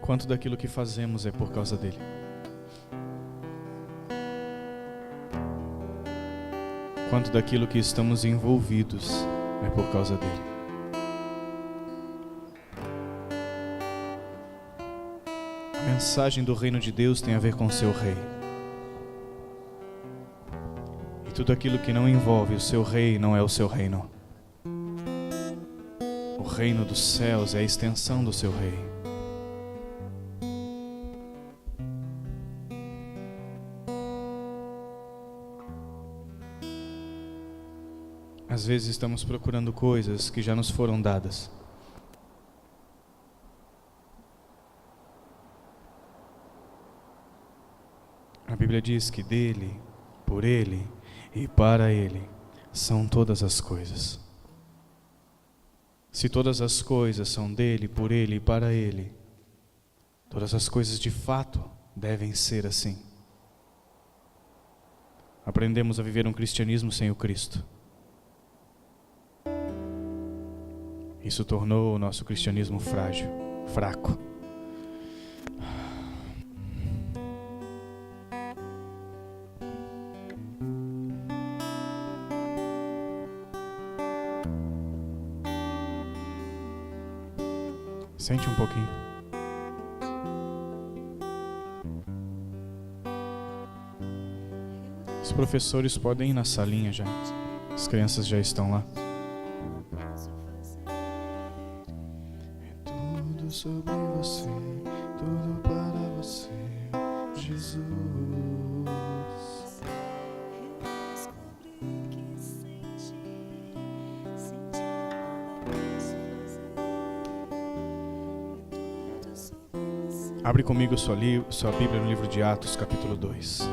Quanto daquilo que fazemos é por causa dele? Quanto daquilo que estamos envolvidos é por causa dele? A mensagem do reino de Deus tem a ver com o seu rei. E tudo aquilo que não envolve o seu rei não é o seu reino. O reino dos céus é a extensão do seu rei. Às vezes estamos procurando coisas que já nos foram dadas. A Bíblia diz que dele, por ele e para ele são todas as coisas. Se todas as coisas são dele, por ele e para ele, todas as coisas de fato devem ser assim. Aprendemos a viver um cristianismo sem o Cristo. Isso tornou o nosso cristianismo frágil, fraco. Sente um pouquinho. Os professores podem ir na salinha já. As crianças já estão lá. Sobre você, tudo para você, Jesus. Abre comigo sua Bíblia no livro de Atos, capítulo 2.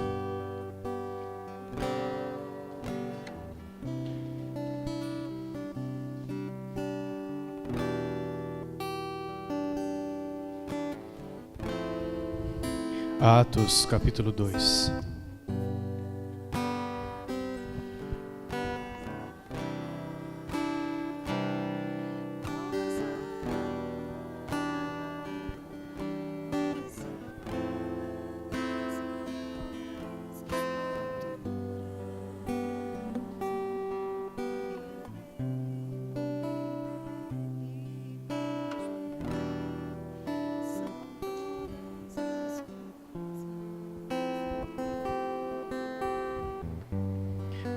Atos, capítulo 2.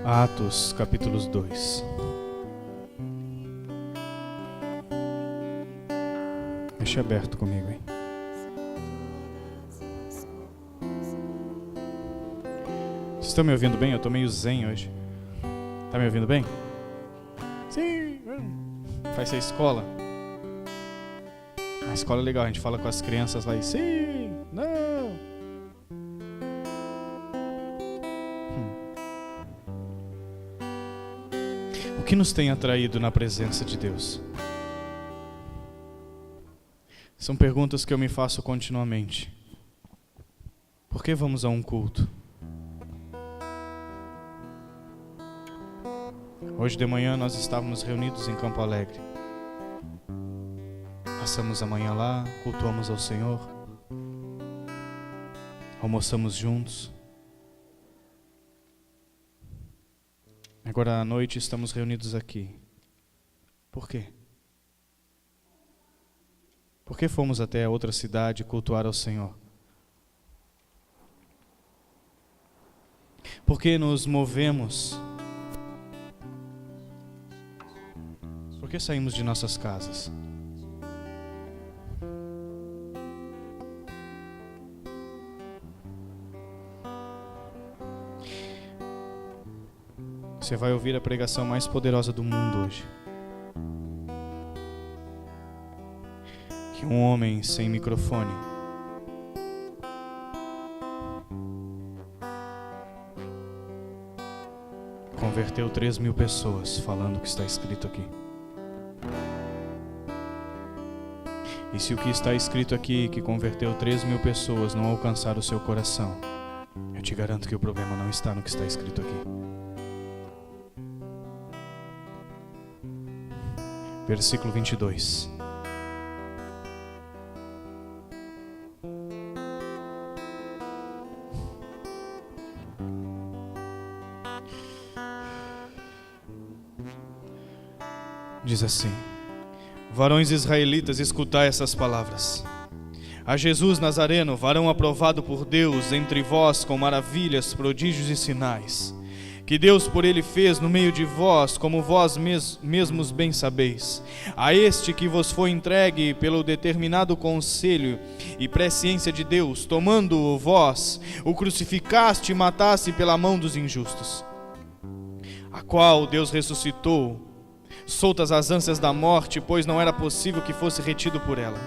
Atos, capítulos 2. Deixa aberto comigo, hein? Vocês estão me ouvindo bem? Eu tô meio zen hoje. Tá me ouvindo bem? Sim! Vai ser escola? A escola é legal, a gente fala com as crianças lá e sim! Não! O que nos tem atraído na presença de Deus? São perguntas que eu me faço continuamente. Por que vamos a um culto? Hoje de manhã nós estávamos reunidos em Campo Alegre. Passamos a manhã lá, cultuamos ao Senhor, almoçamos juntos. Agora à noite estamos reunidos aqui. Por quê? Por que fomos até a outra cidade cultuar ao Senhor? Por que nos movemos? Por que saímos de nossas casas? Você vai ouvir a pregação mais poderosa do mundo hoje. Que um homem sem microfone converteu 3.000 pessoas falando o que está escrito aqui. E se o que está escrito aqui, que converteu 3.000 pessoas, não alcançar o seu coração, eu te garanto que o problema não está no que está escrito aqui. Versículo 22. diz assim: varões israelitas, escutai essas palavras. A Jesus Nazareno, varão aprovado por Deus entre vós com maravilhas, prodígios e sinais, que Deus por ele fez no meio de vós, como vós mesmos bem sabeis. A este que vos foi entregue pelo determinado conselho e presciência de Deus, tomando-o vós, o crucificaste e mataste pela mão dos injustos, a qual Deus ressuscitou, soltas as ânsias da morte, pois não era possível que fosse retido por ela.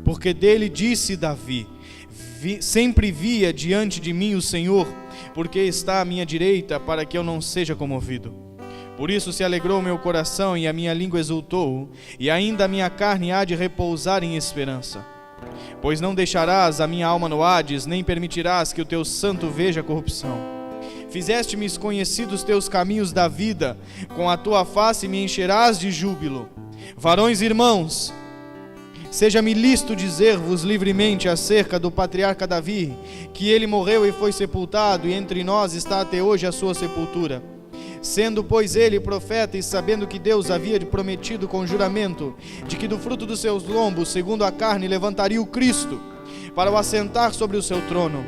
Porque dele disse Davi: sempre via diante de mim o Senhor, porque está à minha direita, para que eu não seja comovido. Por isso se alegrou meu coração e a minha língua exultou, e ainda a minha carne há de repousar em esperança. Pois não deixarás a minha alma no Hades, nem permitirás que o teu santo veja corrupção. Fizeste-me conhecidos os teus caminhos da vida, com a tua face me encherás de júbilo. Varões irmãos, seja-me lícito dizer-vos livremente acerca do patriarca Davi, que ele morreu e foi sepultado, e entre nós está até hoje a sua sepultura. Sendo, pois, ele profeta, e sabendo que Deus havia prometido com juramento, de que do fruto dos seus lombos, segundo a carne, levantaria o Cristo, para o assentar sobre o seu trono.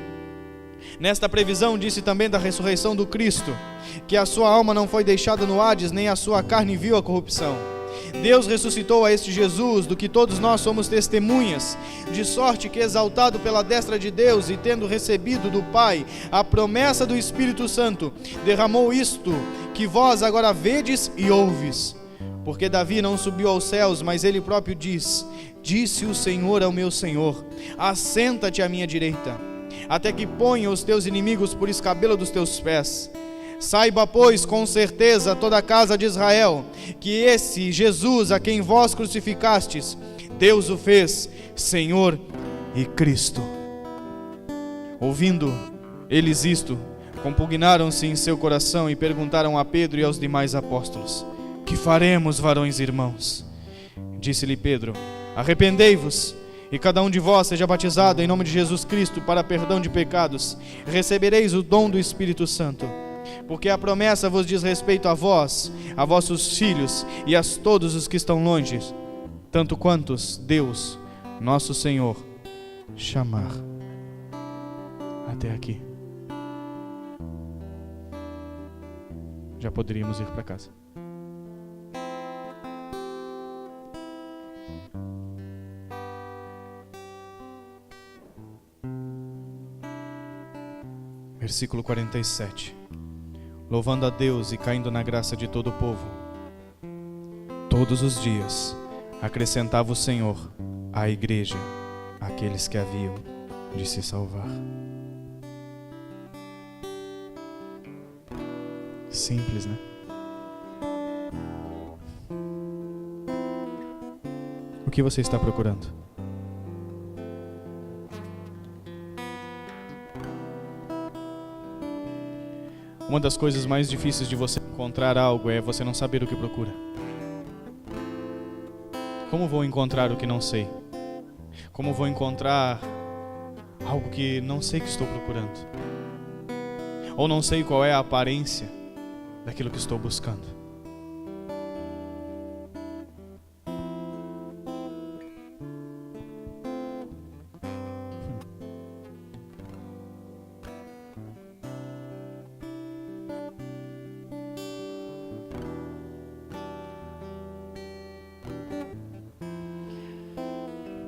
Nesta previsão disse também da ressurreição do Cristo, que a sua alma não foi deixada no Hades, nem a sua carne viu a corrupção. Deus ressuscitou a este Jesus, do que todos nós somos testemunhas, de sorte que, exaltado pela destra de Deus e tendo recebido do Pai a promessa do Espírito Santo, derramou isto que vós agora vedes e ouves. Porque Davi não subiu aos céus, mas ele próprio diz: disse o Senhor ao meu Senhor: assenta-te à minha direita, até que ponha os teus inimigos por escabelo dos teus pés. Saiba, pois, com certeza toda a casa de Israel, que esse Jesus a quem vós crucificastes, Deus o fez Senhor e Cristo. Ouvindo eles isto, compugnaram-se em seu coração e perguntaram a Pedro e aos demais apóstolos: que faremos, varões irmãos? Disse-lhe Pedro: arrependei-vos, e cada um de vós seja batizado em nome de Jesus Cristo para perdão de pecados, e recebereis o dom do Espírito Santo. Porque a promessa vos diz respeito a vós, a vossos filhos e a todos os que estão longe, tanto quantos Deus, nosso Senhor, chamar. Até aqui. Já poderíamos ir para casa. Versículo 47. Louvando a Deus e caindo na graça de todo o povo, todos os dias acrescentava o Senhor à igreja aqueles que haviam de se salvar. Simples, né? O que você está procurando? Uma das coisas mais difíceis de você encontrar algo é você não saber o que procura. Como vou encontrar o que não sei? Como vou encontrar algo que não sei que estou procurando? Ou não sei qual é a aparência daquilo que estou buscando?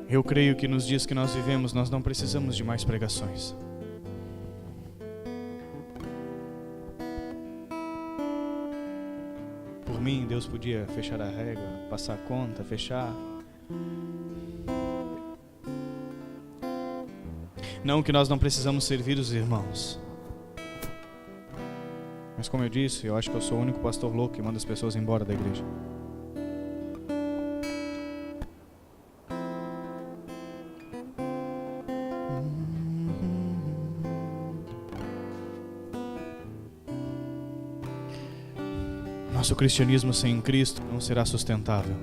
Eu creio que nos dias que nós vivemos, nós não precisamos de mais pregações. Por mim, Deus podia fechar a régua, passar a conta, fechar. Não que nós não precisamos servir os irmãos. Mas como eu disse, eu acho que eu sou o único pastor louco que manda as pessoas embora da igreja. Nosso cristianismo sem Cristo não será sustentável.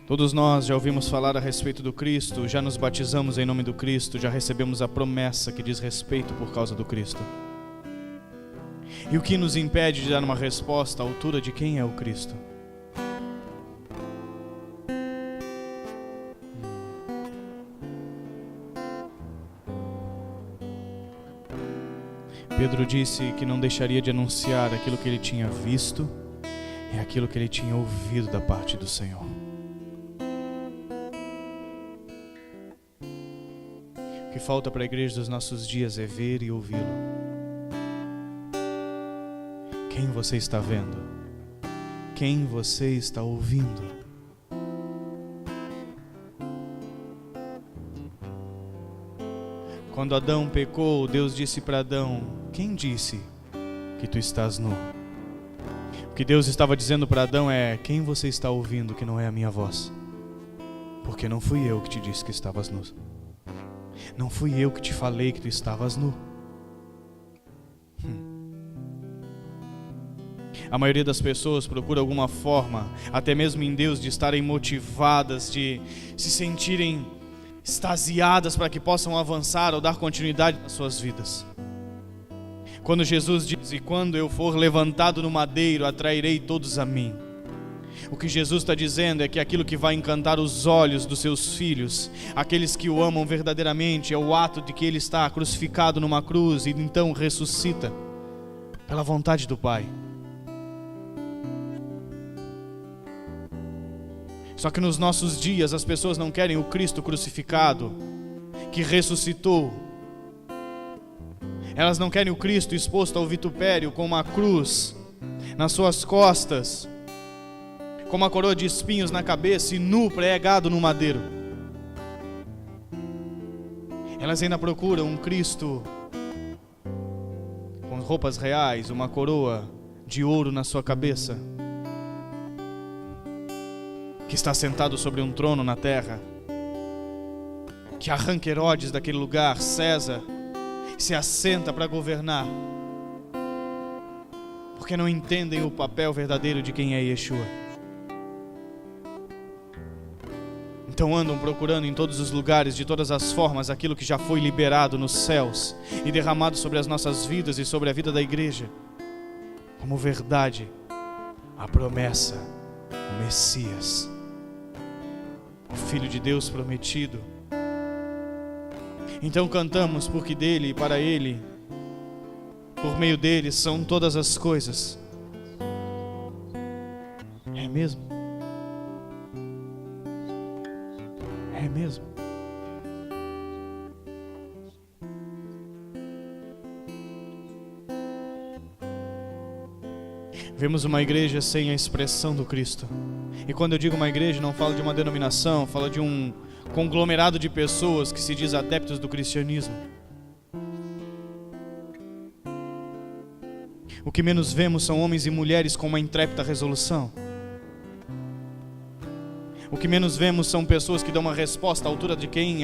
Todos nós já ouvimos falar a respeito do Cristo, já nos batizamos em nome do Cristo, já recebemos a promessa que diz respeito por causa do Cristo. E o que nos impede de dar uma resposta à altura de quem é o Cristo? Pedro disse que não deixaria de anunciar aquilo que ele tinha visto e aquilo que ele tinha ouvido da parte do Senhor. O que falta para a igreja dos nossos dias é ver e ouvi-lo. Quem você está vendo? Quem você está ouvindo? Quando Adão pecou, Deus disse para Adão: quem disse que tu estás nu? O que Deus estava dizendo para Adão é: quem você está ouvindo que não é a minha voz? Porque não fui eu que te disse que estavas nu. Não fui eu que te falei que tu estavas nu. A maioria das pessoas procura alguma forma, até mesmo em Deus, de estarem motivadas, de se sentirem extasiadas para que possam avançar ou dar continuidade nas suas vidas. Quando Jesus diz: e quando eu for levantado no madeiro, atrairei todos a mim. O que Jesus está dizendo é que aquilo que vai encantar os olhos dos seus filhos, aqueles que o amam verdadeiramente, é o ato de que ele está crucificado numa cruz e então ressuscita pela vontade do Pai. Só que nos nossos dias as pessoas não querem o Cristo crucificado, que ressuscitou. Elas não querem o Cristo exposto ao vitupério com uma cruz nas suas costas, com uma coroa de espinhos na cabeça e nu pregado no madeiro. Elas ainda procuram um Cristo com roupas reais, uma coroa de ouro na sua cabeça, que está sentado sobre um trono na terra, que arranca Herodes daquele lugar, César, e se assenta para governar, porque não entendem o papel verdadeiro de quem é Yeshua. Então andam procurando em todos os lugares, de todas as formas, aquilo que já foi liberado nos céus e derramado sobre as nossas vidas e sobre a vida da igreja, como verdade, a promessa, o Messias, o Filho de Deus prometido. Então cantamos porque dele e para ele, por meio dele são todas as coisas. É mesmo? É mesmo? Vemos uma igreja sem a expressão do Cristo. E quando eu digo uma igreja, não falo de uma denominação, falo de um conglomerado de pessoas que se diz adeptos do cristianismo. O que menos vemos são homens e mulheres com uma intrépida resolução. O que menos vemos são pessoas que dão uma resposta à altura de quem?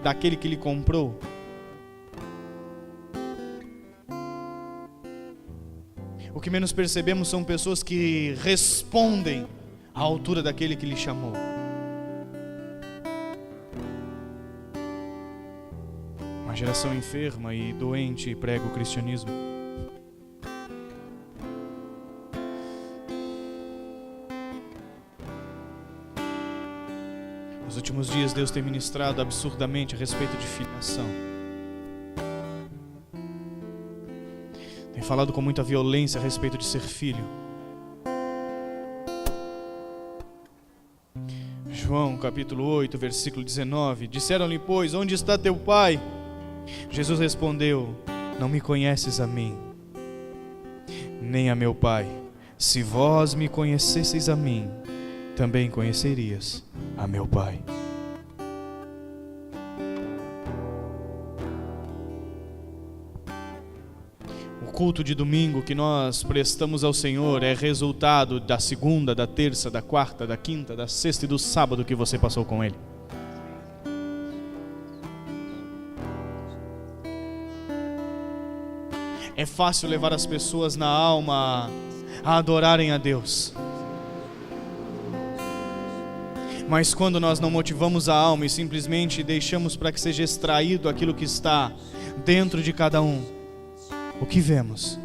Daquele que lhe comprou. O que menos percebemos são pessoas que respondem à altura daquele que lhe chamou. Uma geração enferma e doente prega o cristianismo. Nos últimos dias Deus tem ministrado absurdamente a respeito de filiação. Tem falado com muita violência a respeito de ser filho. João capítulo 8, versículo 19. Disseram-lhe, pois, onde está teu pai? Jesus respondeu, não me conheces a mim, nem a meu pai. Se vós me conhecesseis a mim, também conhecerias a meu pai. O culto de domingo que nós prestamos ao Senhor é resultado da segunda, da terça, da quarta, da quinta, da sexta e do sábado que você passou com Ele. É fácil levar as pessoas na alma a adorarem a Deus. Mas quando nós não motivamos a alma e simplesmente deixamos para que seja extraído aquilo que está dentro de cada um, o que vemos?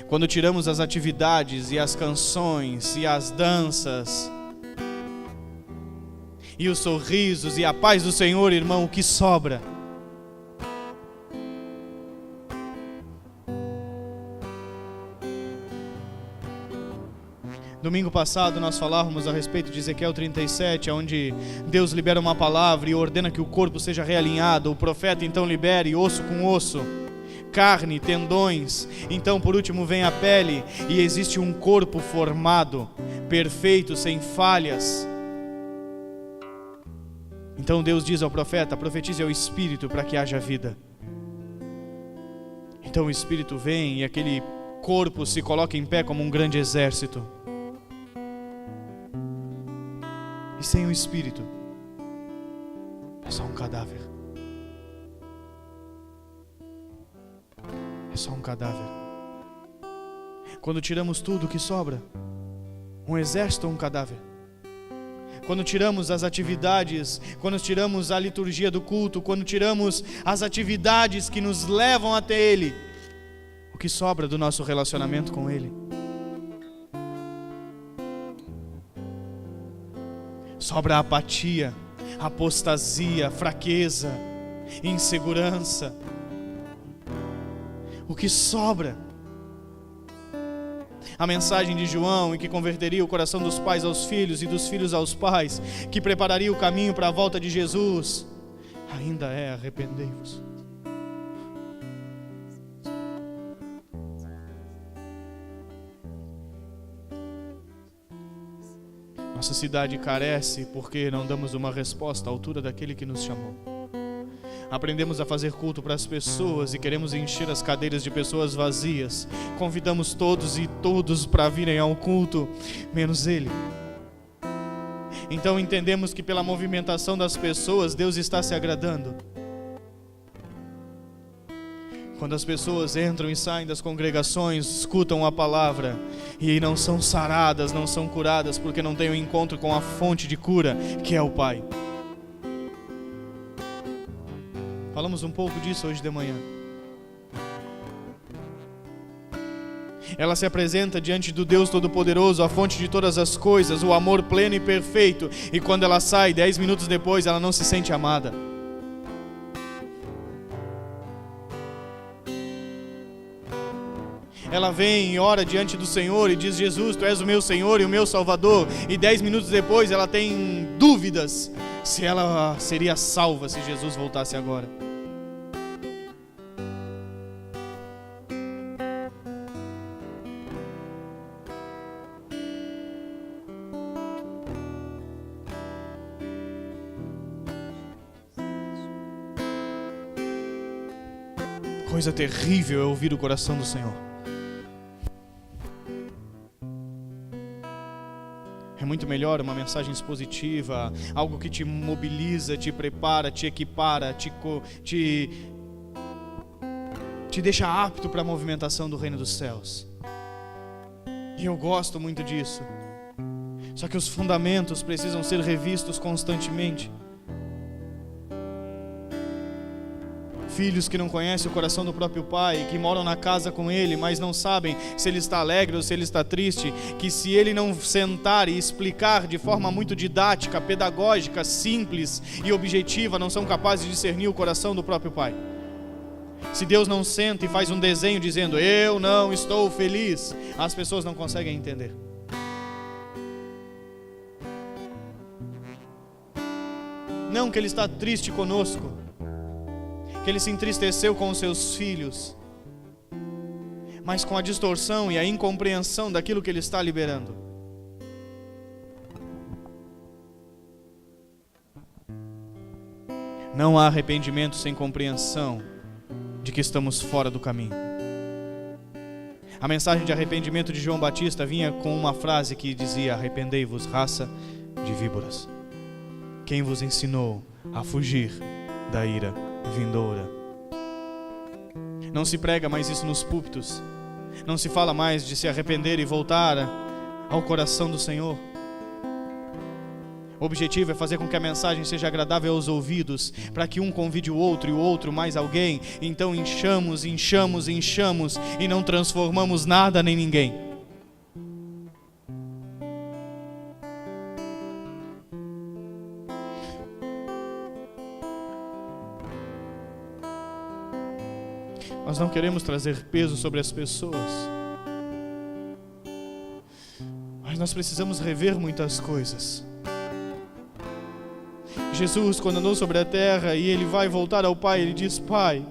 Quando tiramos as atividades e as canções e as danças e os sorrisos e a paz do Senhor, irmão, o que sobra? Domingo passado nós falávamos a respeito de Ezequiel 37, onde Deus libera uma palavra e ordena que o corpo seja realinhado. O profeta então libera, e osso com osso, carne, tendões. Então por último vem a pele, e existe um corpo formado, perfeito, sem falhas. Então Deus diz ao profeta: profetize ao Espírito para que haja vida. Então o Espírito vem e aquele corpo se coloca em pé como um grande exército. E sem o Espírito é só um cadáver. É só um cadáver. Quando tiramos tudo, o que sobra? Um exército ou um cadáver? Quando tiramos as atividades, quando tiramos a liturgia do culto, quando tiramos as atividades que nos levam até Ele, o que sobra do nosso relacionamento com Ele? Sobra apatia, apostasia, fraqueza, insegurança. O que sobra? A mensagem de João, em que converteria o coração dos pais aos filhos e dos filhos aos pais, que prepararia o caminho para a volta de Jesus, ainda é: arrependei-vos. Nossa cidade carece porque não damos uma resposta à altura daquele que nos chamou. Aprendemos a fazer culto para as pessoas e queremos encher as cadeiras de pessoas vazias. Convidamos todos e todos para virem ao culto, menos Ele. Então entendemos que pela movimentação das pessoas, Deus está se agradando. Quando as pessoas entram e saem das congregações, escutam a palavra e não são saradas, não são curadas, porque não têm um encontro com a fonte de cura, que é o Pai. Falamos um pouco disso hoje de manhã. Ela se apresenta diante do Deus Todo-Poderoso, a fonte de todas as coisas, o amor pleno e perfeito. E quando ela sai, 10 minutos depois, ela não se sente amada. Ela vem e ora diante do Senhor e diz: Jesus, Tu és o meu Senhor e o meu Salvador. E 10 minutos depois ela tem dúvidas se ela seria salva se Jesus voltasse agora. Coisa terrível é ouvir o coração do Senhor. É muito melhor uma mensagem expositiva, algo que te mobiliza, te prepara, te equipara, te deixa apto para a movimentação do reino dos céus. E eu gosto muito disso. Só que os fundamentos precisam ser revistos constantemente. Filhos que não conhecem o coração do próprio pai, que moram na casa com ele, mas não sabem se ele está alegre ou se ele está triste, que se ele não sentar e explicar de forma muito didática, pedagógica, simples e objetiva, não são capazes de discernir o coração do próprio pai. Se Deus não senta e faz um desenho dizendo: eu não estou feliz, as pessoas não conseguem entender. Não que ele está triste conosco, que ele se entristeceu com os seus filhos, mas com a distorção e a incompreensão daquilo que ele está liberando. Não há arrependimento sem compreensão de que estamos fora do caminho. A mensagem de arrependimento de João Batista vinha com uma frase que dizia: arrependei-vos, raça de víboras. Quem vos ensinou a fugir da ira vindoura? Não se prega mais isso nos púlpitos. Não se fala mais de se arrepender e voltar ao coração do Senhor. O objetivo é fazer com que a mensagem seja agradável aos ouvidos, para que um convide o outro e o outro mais alguém. Então enchamos e não transformamos nada nem ninguém. Nós não queremos trazer peso sobre as pessoas, mas nós precisamos rever muitas coisas. Jesus, quando andou sobre a terra e ele vai voltar ao Pai, ele diz: Pai,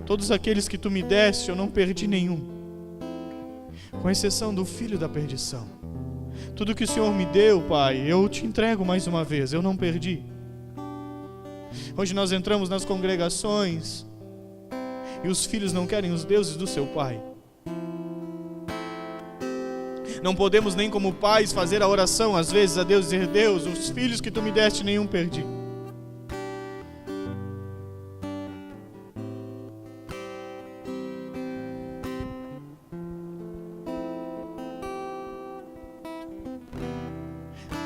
todos aqueles que tu me deste, eu não perdi nenhum, com exceção do filho da perdição. Tudo que o Senhor me deu, Pai, eu te entrego mais uma vez, eu não perdi. Hoje nós entramos nas congregações e os filhos não querem os deuses do seu pai. Não podemos nem como pais fazer a oração às vezes a Deus, dizer: Deus, os filhos que tu me deste nenhum perdi.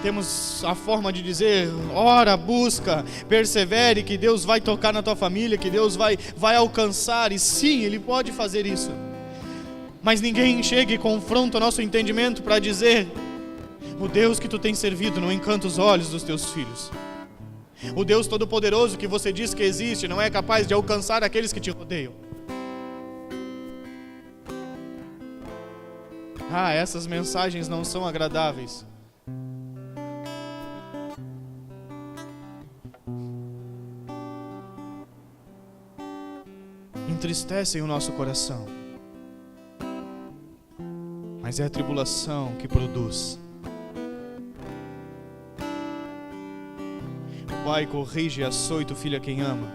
Temos a forma de dizer: ora, busca, persevere, que Deus vai tocar na tua família, que Deus vai alcançar. E sim, Ele pode fazer isso. Mas ninguém chega e confronta o nosso entendimento para dizer: o Deus que tu tens servido não encanta os olhos dos teus filhos. O Deus Todo-Poderoso que você diz que existe não é capaz de alcançar aqueles que te rodeiam. Essas mensagens não são agradáveis. Entristecem o nosso coração, mas é a tribulação que produz. O pai corrige e açoita o filho a quem ama,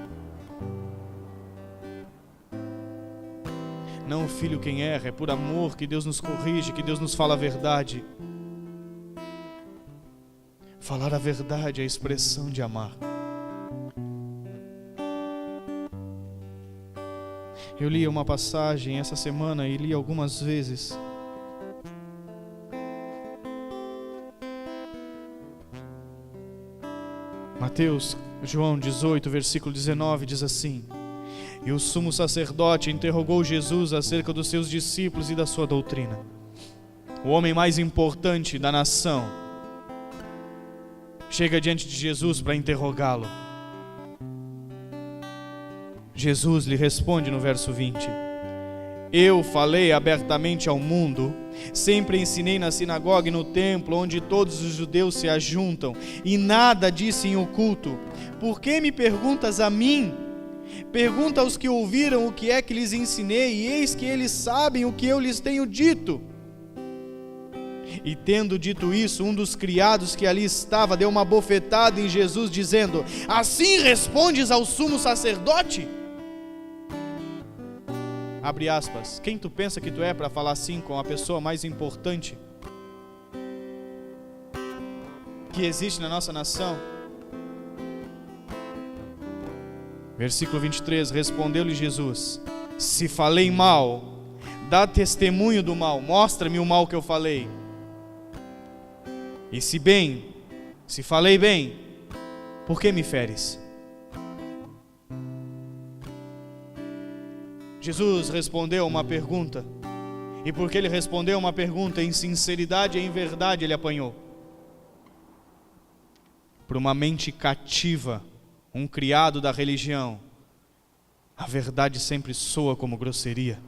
não o filho quem erra. É por amor que Deus nos corrige, que Deus nos fala a verdade. Falar a verdade é a expressão de amar. Eu li uma passagem essa semana e li algumas vezes. João 18, versículo 19, diz assim: E o sumo sacerdote interrogou Jesus acerca dos seus discípulos e da sua doutrina. O homem mais importante da nação chega diante de Jesus para interrogá-lo. Jesus lhe responde no verso 20: Eu falei abertamente ao mundo, sempre ensinei na sinagoga e no templo, onde todos os judeus se ajuntam, e nada disse em oculto. Por que me perguntas a mim? Pergunta aos que ouviram o que é que lhes ensinei, e eis que eles sabem o que eu lhes tenho dito. E tendo dito isso, um dos criados que ali estava deu uma bofetada em Jesus, dizendo: Assim respondes ao sumo sacerdote? Abre aspas. Quem tu pensa que tu é para falar assim com a pessoa mais importante que existe na nossa nação? Versículo 23, respondeu-lhe Jesus: Se falei mal, dá testemunho do mal, mostra-me o mal que eu falei. E se falei bem, por que me feres? Jesus respondeu uma pergunta, e porque ele respondeu uma pergunta em sinceridade e em verdade, ele apanhou. Por uma mente cativa, um criado da religião, a verdade sempre soa como grosseria.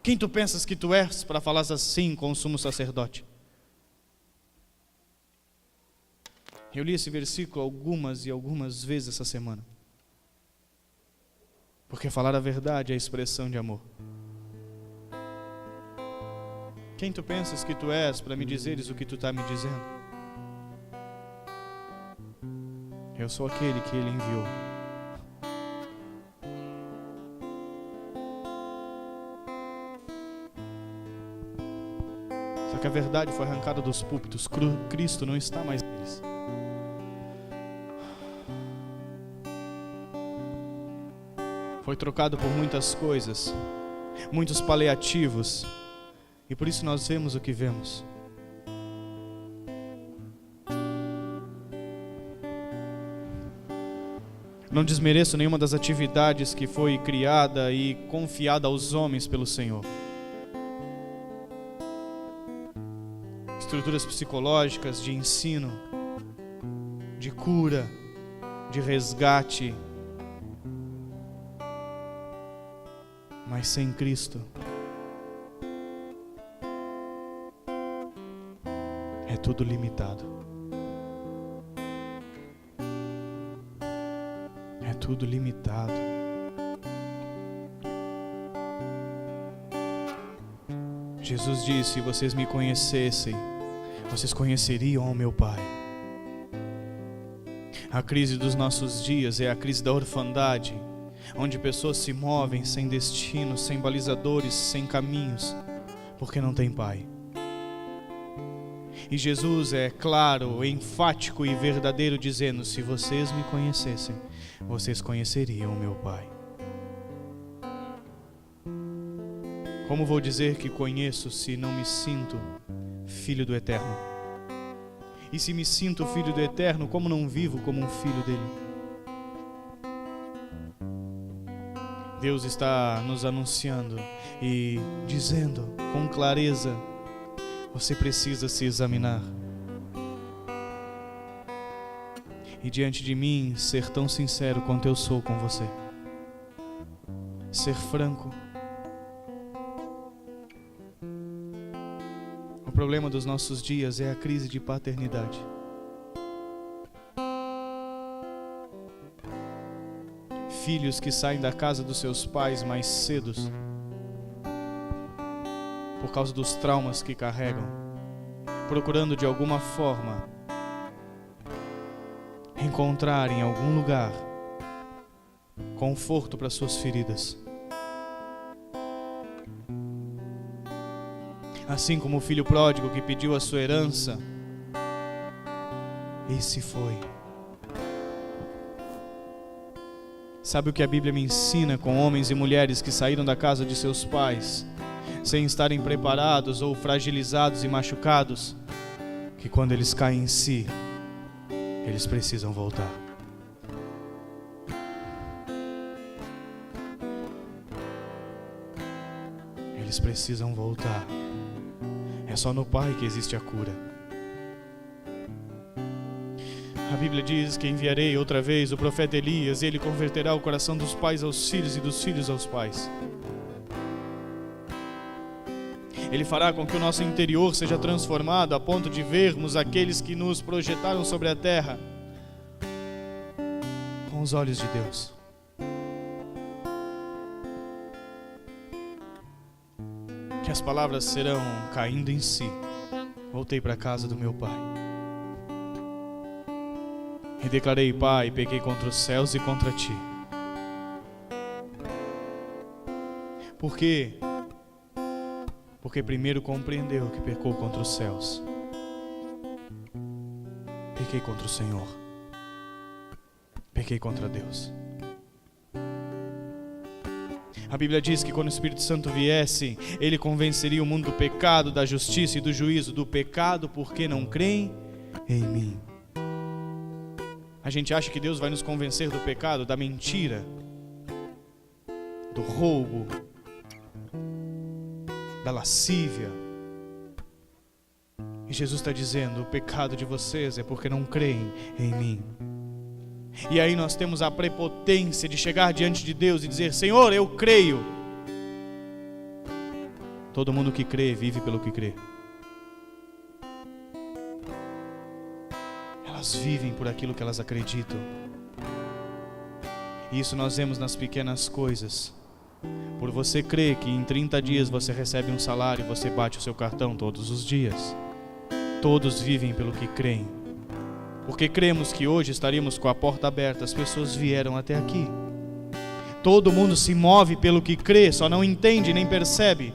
Quem tu pensas que tu és para falar assim com o sumo sacerdote? Eu li esse versículo algumas e algumas vezes essa semana. Porque falar a verdade é a expressão de amor. Quem tu pensas que tu és para me dizeres o que tu está me dizendo? Eu sou aquele que ele enviou. Só que a verdade foi arrancada dos púlpitos. Cristo não está mais neles. Foi trocado por muitas coisas, muitos paliativos, e por isso nós vemos o que vemos. Não desmereço nenhuma das atividades que foi criada e confiada aos homens pelo Senhor. Estruturas psicológicas, de ensino, de cura, de resgate. Mas sem Cristo, é tudo limitado. É tudo limitado. Jesus disse: se vocês me conhecessem, vocês conheceriam ao meu Pai. A crise dos nossos dias é a crise da orfandade, onde pessoas se movem sem destino, sem balizadores, sem caminhos, porque não tem Pai. E Jesus é claro, enfático e verdadeiro, dizendo: se vocês me conhecessem, vocês conheceriam o meu Pai. Como vou dizer que conheço se não me sinto filho do Eterno? E se me sinto filho do Eterno, como não vivo como um filho dele? Deus está nos anunciando e dizendo com clareza: você precisa se examinar. E diante de mim, ser tão sincero quanto eu sou com você. Ser franco. O problema dos nossos dias é a crise de paternidade. Filhos que saem da casa dos seus pais mais cedos, por causa dos traumas que carregam, procurando de alguma forma encontrar em algum lugar conforto para suas feridas. Assim como o filho pródigo que pediu a sua herança e se foi. Sabe o que a Bíblia me ensina com homens e mulheres que saíram da casa de seus pais sem estarem preparados ou fragilizados e machucados? Que quando eles caem em si, eles precisam voltar. Eles precisam voltar. É só no Pai que existe a cura. A Bíblia diz que enviarei outra vez o profeta Elias e ele converterá o coração dos pais aos filhos e dos filhos aos pais. Ele fará com que o nosso interior seja transformado a ponto de vermos aqueles que nos projetaram sobre a terra com os olhos de Deus. Que as palavras serão caindo em si. Voltei para a casa do meu pai. E declarei: Pai, pequei contra os céus e contra ti. Por quê? Porque primeiro compreendeu que pecou contra os céus. Pequei contra o Senhor. Pequei contra Deus. A Bíblia diz que quando o Espírito Santo viesse, ele convenceria o mundo do pecado, da justiça e do juízo. Do pecado porque não creem em mim. A gente acha que Deus vai nos convencer do pecado, da mentira, do roubo, da lascívia. E Jesus está dizendo: o pecado de vocês é porque não creem em mim. E aí nós temos a prepotência de chegar diante de Deus e dizer: Senhor, eu creio. Todo mundo que crê vive pelo que crê. Elas vivem por aquilo que elas acreditam. E isso nós vemos nas pequenas coisas. Por você crer que em 30 dias você recebe um salário, você bate o seu cartão todos os dias. Todos vivem pelo que creem. Porque cremos que hoje estaríamos com a porta aberta, as pessoas vieram até aqui. Todo mundo se move pelo que crê, só não entende nem percebe.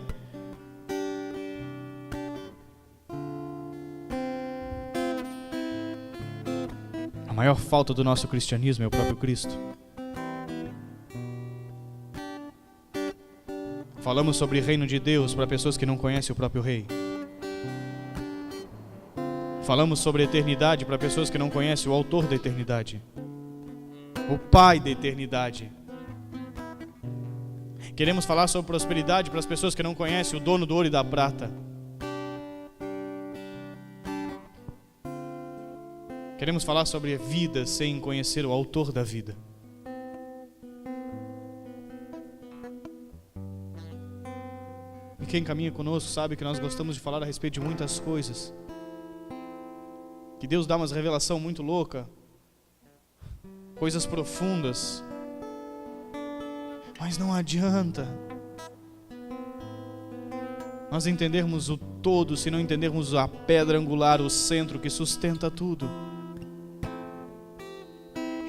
A maior falta do nosso cristianismo é o próprio Cristo. Falamos sobre o reino de Deus para pessoas que não conhecem o próprio Rei. Falamos sobre a eternidade para pessoas que não conhecem o autor da eternidade. o Pai da eternidade. Queremos falar sobre prosperidade para as pessoas que não conhecem o dono do ouro e da prata. Queremos falar sobre a vida sem conhecer o autor da vida. E quem caminha conosco sabe que nós gostamos de falar a respeito de muitas coisas. Que Deus dá umas revelação muito louca, coisas profundas. Mas não adianta nós entendermos o todo se não entendermos a pedra angular, o centro que sustenta tudo.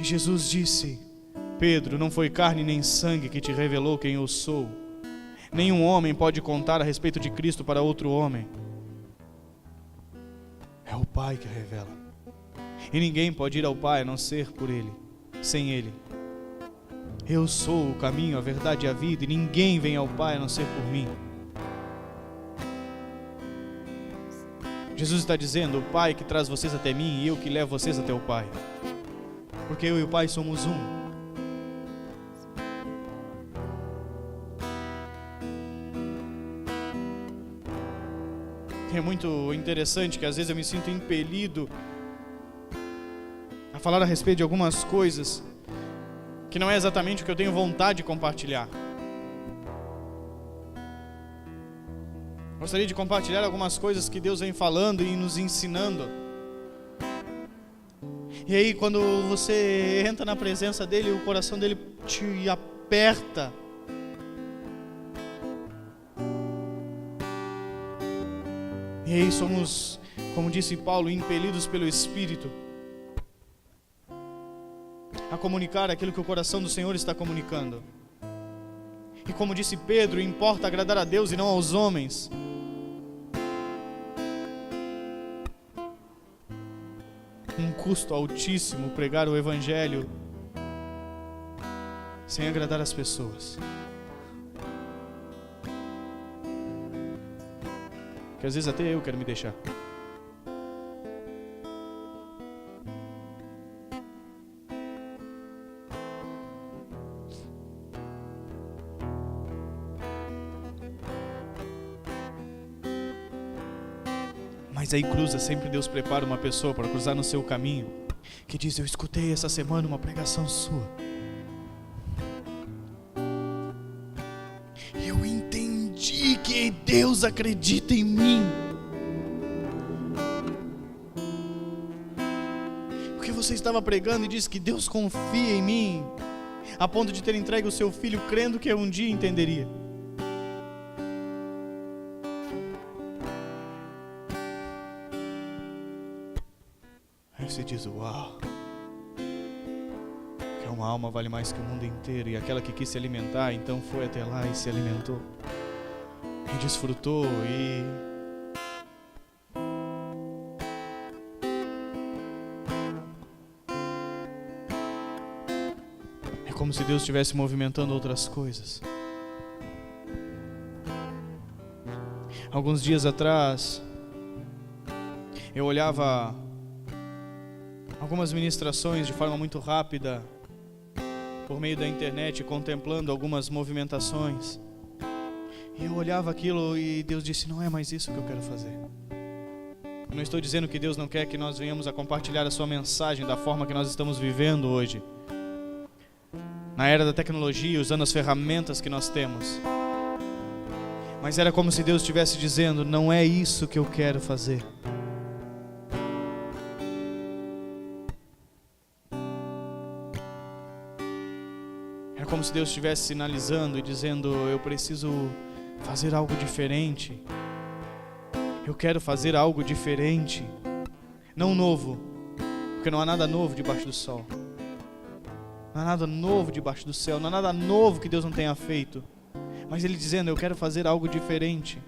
E Jesus disse: Pedro, não foi carne nem sangue que te revelou quem eu sou. Nenhum homem pode contar a respeito de Cristo para outro homem. É o Pai que revela. E ninguém pode ir ao Pai a não ser por Ele, sem Ele. Eu sou o caminho, a verdade e a vida, e ninguém vem ao Pai a não ser por mim. Jesus está dizendo: o Pai que traz vocês até mim e eu que levo vocês até o Pai. Porque eu e o Pai somos um. É muito interessante que às vezes eu me sinto impelido a falar a respeito de algumas coisas que não é exatamente o que eu tenho vontade de compartilhar. Gostaria de compartilhar algumas coisas que Deus vem falando e nos ensinando. E aí quando você entra na presença dEle, o coração dEle te aperta. E aí somos, como disse Paulo, impelidos pelo Espírito a comunicar aquilo que o coração do Senhor está comunicando. E como disse Pedro, importa agradar a Deus e não aos homens. Um custo altíssimo pregar o Evangelho sem agradar as pessoas. Que às vezes até eu quero me deixar. Mas aí cruza, sempre Deus prepara uma pessoa para cruzar no seu caminho, que diz: eu escutei essa semana uma pregação sua, e eu entendi que Deus acredita em mim, porque você estava pregando e disse que Deus confia em mim, a ponto de ter entregue o seu filho crendo que eu um dia entenderia. Você diz: uau, que uma alma vale mais que o mundo inteiro, e aquela que quis se alimentar, então foi até lá e se alimentou, e desfrutou, e é como se Deus estivesse movimentando outras coisas. Alguns dias atrás, eu olhava algumas ministrações de forma muito rápida por meio da internet, contemplando algumas movimentações, e eu olhava aquilo e Deus disse: não é mais isso que eu quero fazer. Eu não estou dizendo que Deus não quer que nós venhamos a compartilhar a sua mensagem da forma que nós estamos vivendo hoje, na era da tecnologia, usando as ferramentas que nós temos, mas era como se Deus estivesse dizendo: não é isso que eu quero fazer. Como se Deus estivesse sinalizando e dizendo: eu preciso fazer algo diferente. Eu quero fazer algo diferente. Não novo, porque não há nada novo debaixo do sol. Não há nada novo debaixo do céu. Não há nada novo que Deus não tenha feito. Mas Ele dizendo: eu quero fazer algo diferente.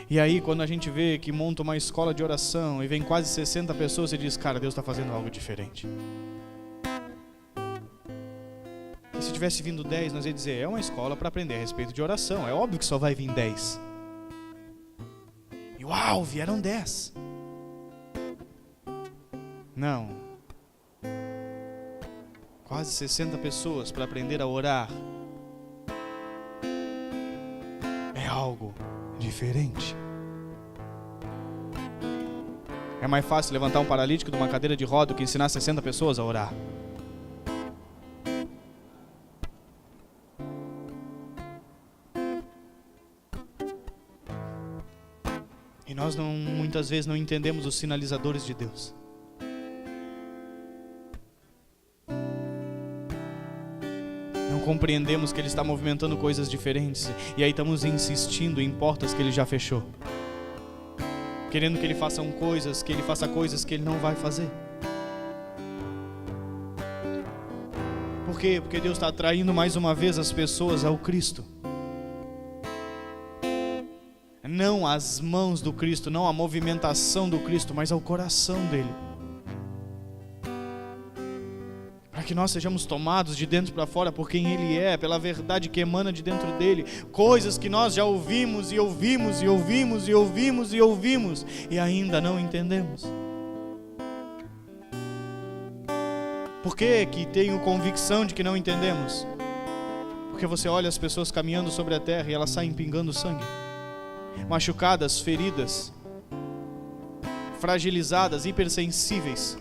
E aí quando a gente vê que monta uma escola de oração e vem quase 60 pessoas, você diz: cara, Deus está fazendo algo diferente. E se tivesse vindo 10, nós ia dizer: é uma escola para aprender a respeito de oração, é óbvio que só vai vir 10. E uau, vieram 10. Não, quase 60 pessoas para aprender a orar. É algo diferente. É mais fácil levantar um paralítico de uma cadeira de roda do que ensinar 60 pessoas a orar. E nós muitas vezes não entendemos os sinalizadores de Deus. Não compreendemos que Ele está movimentando coisas diferentes. E aí estamos insistindo em portas que Ele já fechou, querendo que Ele faça coisas que Ele não vai fazer. Por quê? Porque Deus está atraindo mais uma vez as pessoas ao Cristo. Não às mãos do Cristo, não à movimentação do Cristo, mas ao coração dele. Para que nós sejamos tomados de dentro para fora por quem Ele é, pela verdade que emana de dentro dele. Coisas que nós já ouvimos e ouvimos e ouvimos e ouvimos e ouvimos e ainda não entendemos. Por que tenho convicção de que não entendemos? Porque você olha as pessoas caminhando sobre a terra e elas saem pingando sangue, machucadas, feridas, fragilizadas, hipersensíveis.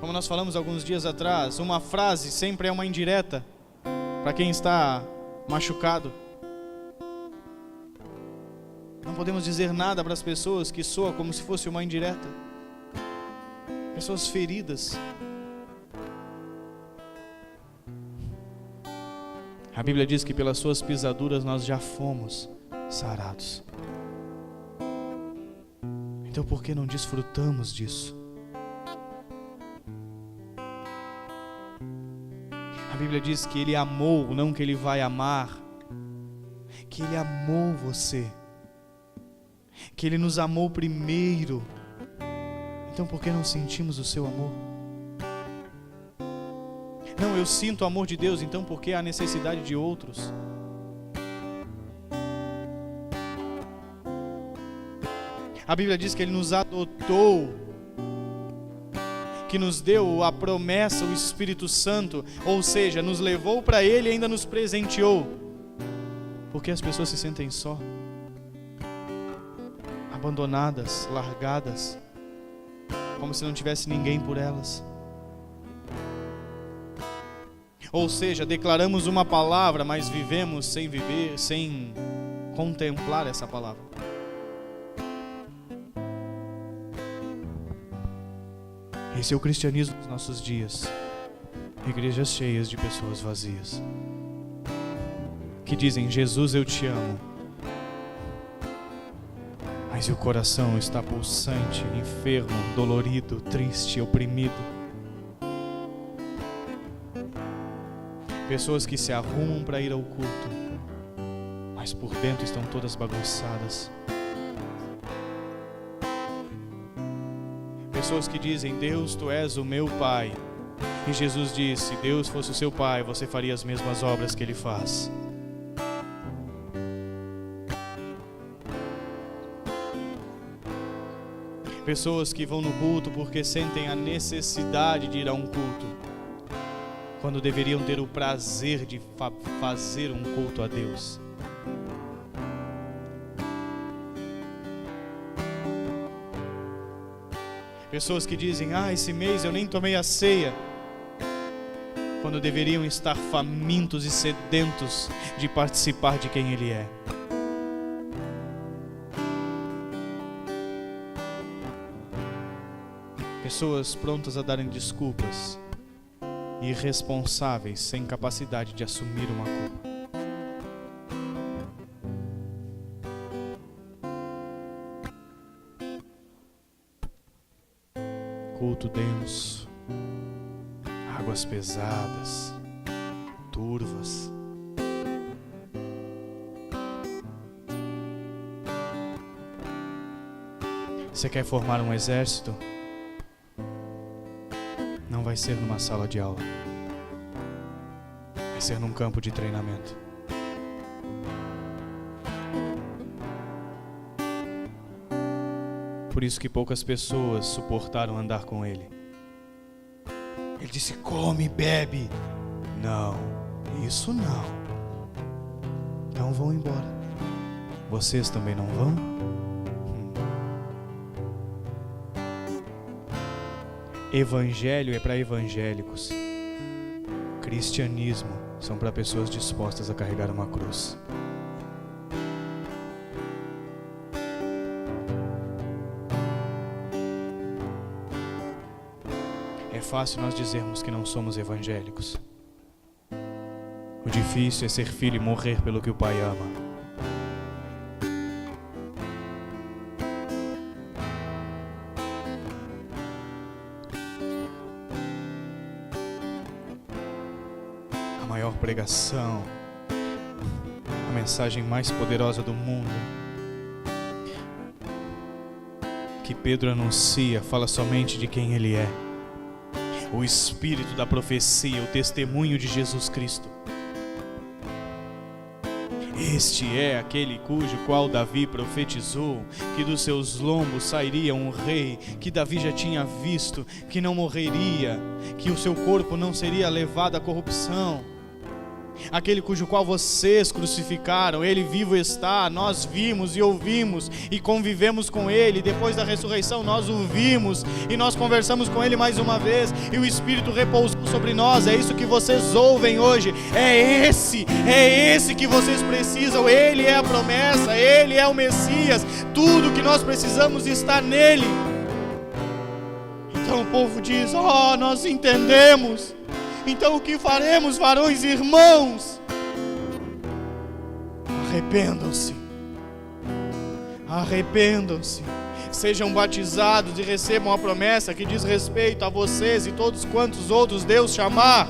Como nós falamos alguns dias atrás, uma frase sempre é uma indireta para quem está machucado. Não podemos dizer nada para as pessoas que soa como se fosse uma indireta. Pessoas feridas. A Bíblia diz que pelas suas pisaduras nós já fomos sarados. Então por que não desfrutamos disso? A Bíblia diz que Ele amou, não que Ele vai amar. Que Ele amou você. Que Ele nos amou primeiro. Então por que não sentimos o seu amor? Não, eu sinto o amor de Deus, então por que há necessidade de outros? A Bíblia diz que Ele nos adotou, que nos deu a promessa, o Espírito Santo, ou seja, nos levou para Ele e ainda nos presenteou. Porque as pessoas se sentem só, abandonadas, largadas, como se não tivesse ninguém por elas. Ou seja, declaramos uma palavra, mas vivemos sem viver, sem contemplar essa palavra. Esse é o cristianismo dos nossos dias. Igrejas cheias de pessoas vazias, que dizem: Jesus, eu te amo, mas o coração está pulsante, enfermo, dolorido, triste, oprimido. Pessoas que se arrumam para ir ao culto, mas por dentro estão todas bagunçadas. Pessoas que dizem: Deus, tu és o meu Pai. E Jesus disse: se Deus fosse o seu Pai, você faria as mesmas obras que Ele faz. Pessoas que vão no culto porque sentem a necessidade de ir a um culto, quando deveriam ter o prazer de fazer um culto a Deus. Pessoas que dizem: esse mês eu nem tomei a ceia, quando deveriam estar famintos e sedentos de participar de quem Ele é. Pessoas prontas a darem desculpas, irresponsáveis, sem capacidade de assumir uma culpa. Culto denso, águas pesadas, turvas. Você quer formar um exército? Não vai ser numa sala de aula, vai ser num campo de treinamento. Por isso que poucas pessoas suportaram andar com Ele. Ele disse: come e bebe. Não, isso não. Então vão embora. Vocês também não vão? Evangelho é para evangélicos. Cristianismo são para pessoas dispostas a carregar uma cruz. É fácil nós dizermos que não somos evangélicos. O difícil é ser filho e morrer pelo que o Pai ama. A maior pregação, a mensagem mais poderosa do mundo, que Pedro anuncia, fala somente de quem ele é. O espírito da profecia, o testemunho de Jesus Cristo. Este é aquele cujo qual Davi profetizou, que dos seus lombos sairia um rei, que Davi já tinha visto, que não morreria, que o seu corpo não seria levado à corrupção. Aquele cujo qual vocês crucificaram, ele vivo está, nós vimos e ouvimos e convivemos com ele. Depois da ressurreição nós o vimos e nós conversamos com ele mais uma vez, e o Espírito repousou sobre nós. É isso que vocês ouvem hoje, é esse que vocês precisam. Ele é a promessa, ele é o Messias, tudo que nós precisamos está nele. Então o povo diz: nós entendemos. Então o que faremos, varões e irmãos? Arrependam-se. Arrependam-se. Sejam batizados e recebam a promessa que diz respeito a vocês e todos quantos outros Deus chamar.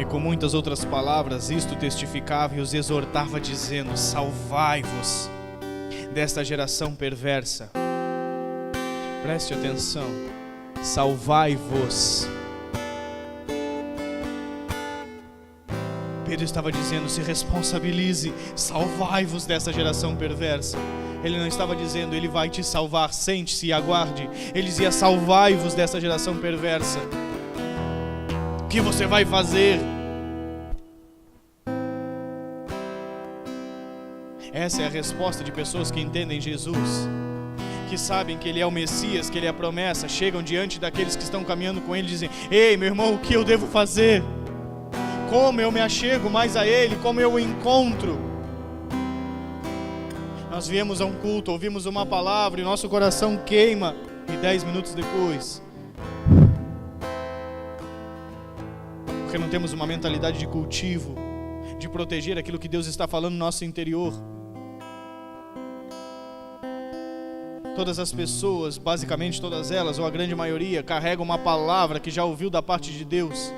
E com muitas outras palavras isto testificava e os exortava, dizendo: salvai-vos desta geração perversa. Preste atenção, salvai-vos. Pedro estava dizendo: se responsabilize, salvai-vos dessa geração perversa. Ele não estava dizendo: ele vai te salvar, sente-se e aguarde. Ele dizia: salvai-vos dessa geração perversa. O que você vai fazer? Essa é a resposta de pessoas que entendem Jesus, que sabem que Ele é o Messias, que Ele é a promessa. Chegam diante daqueles que estão caminhando com Ele e dizem: ei, meu irmão, o que eu devo fazer? Como eu me achego mais a Ele? Como eu o encontro? Nós viemos a um culto, ouvimos uma palavra e nosso coração queima, e 10 minutos depois, porque não temos uma mentalidade de cultivo, de proteger aquilo que Deus está falando no nosso interior. Todas as pessoas, basicamente todas elas, ou a grande maioria, carregam uma palavra que já ouviu da parte de Deus,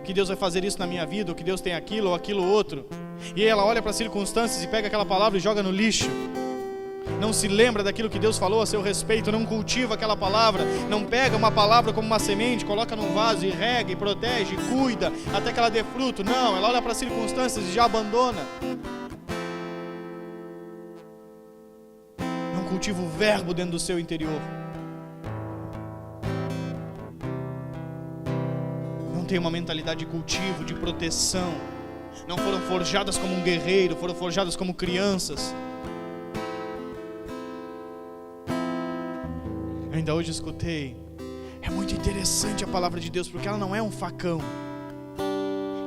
que Deus vai fazer isso na minha vida, ou que Deus tem aquilo ou aquilo outro, e aí ela olha para as circunstâncias e pega aquela palavra e joga no lixo. Não se lembra daquilo que Deus falou a seu respeito, não cultiva aquela palavra, não pega uma palavra como uma semente, coloca num vaso e rega e protege e cuida até que ela dê fruto. Não, ela olha para as circunstâncias e já abandona. Não cultiva o verbo dentro do seu interior. Não tem uma mentalidade de cultivo, de proteção. Não foram forjadas como um guerreiro, foram forjadas como crianças. Eu ainda hoje escutei, é muito interessante a palavra de Deus, porque ela não é um facão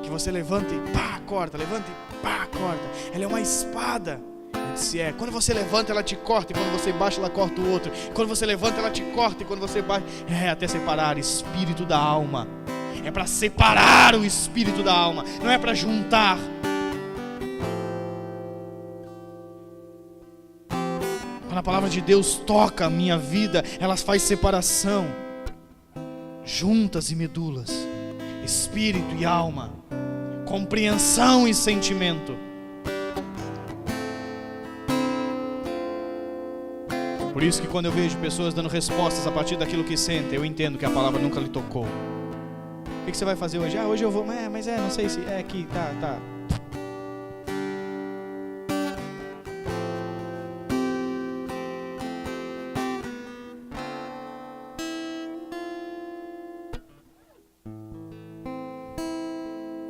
que você levanta e pá, corta, levanta e pá, corta. Ela é uma espada. Eu disse: quando você levanta ela te corta, e quando você baixa ela corta o outro. Quando você levanta ela te corta, e quando você baixa, até separar espírito da alma. É para separar o espírito da alma, não é para juntar. Quando a palavra de Deus toca a minha vida, ela faz separação, juntas e medulas, espírito e alma, compreensão e sentimento. Por isso que quando eu vejo pessoas dando respostas a partir daquilo que sentem, eu entendo que a palavra nunca lhe tocou. O que você vai fazer hoje? Hoje eu vou, mas não sei se é aqui, tá.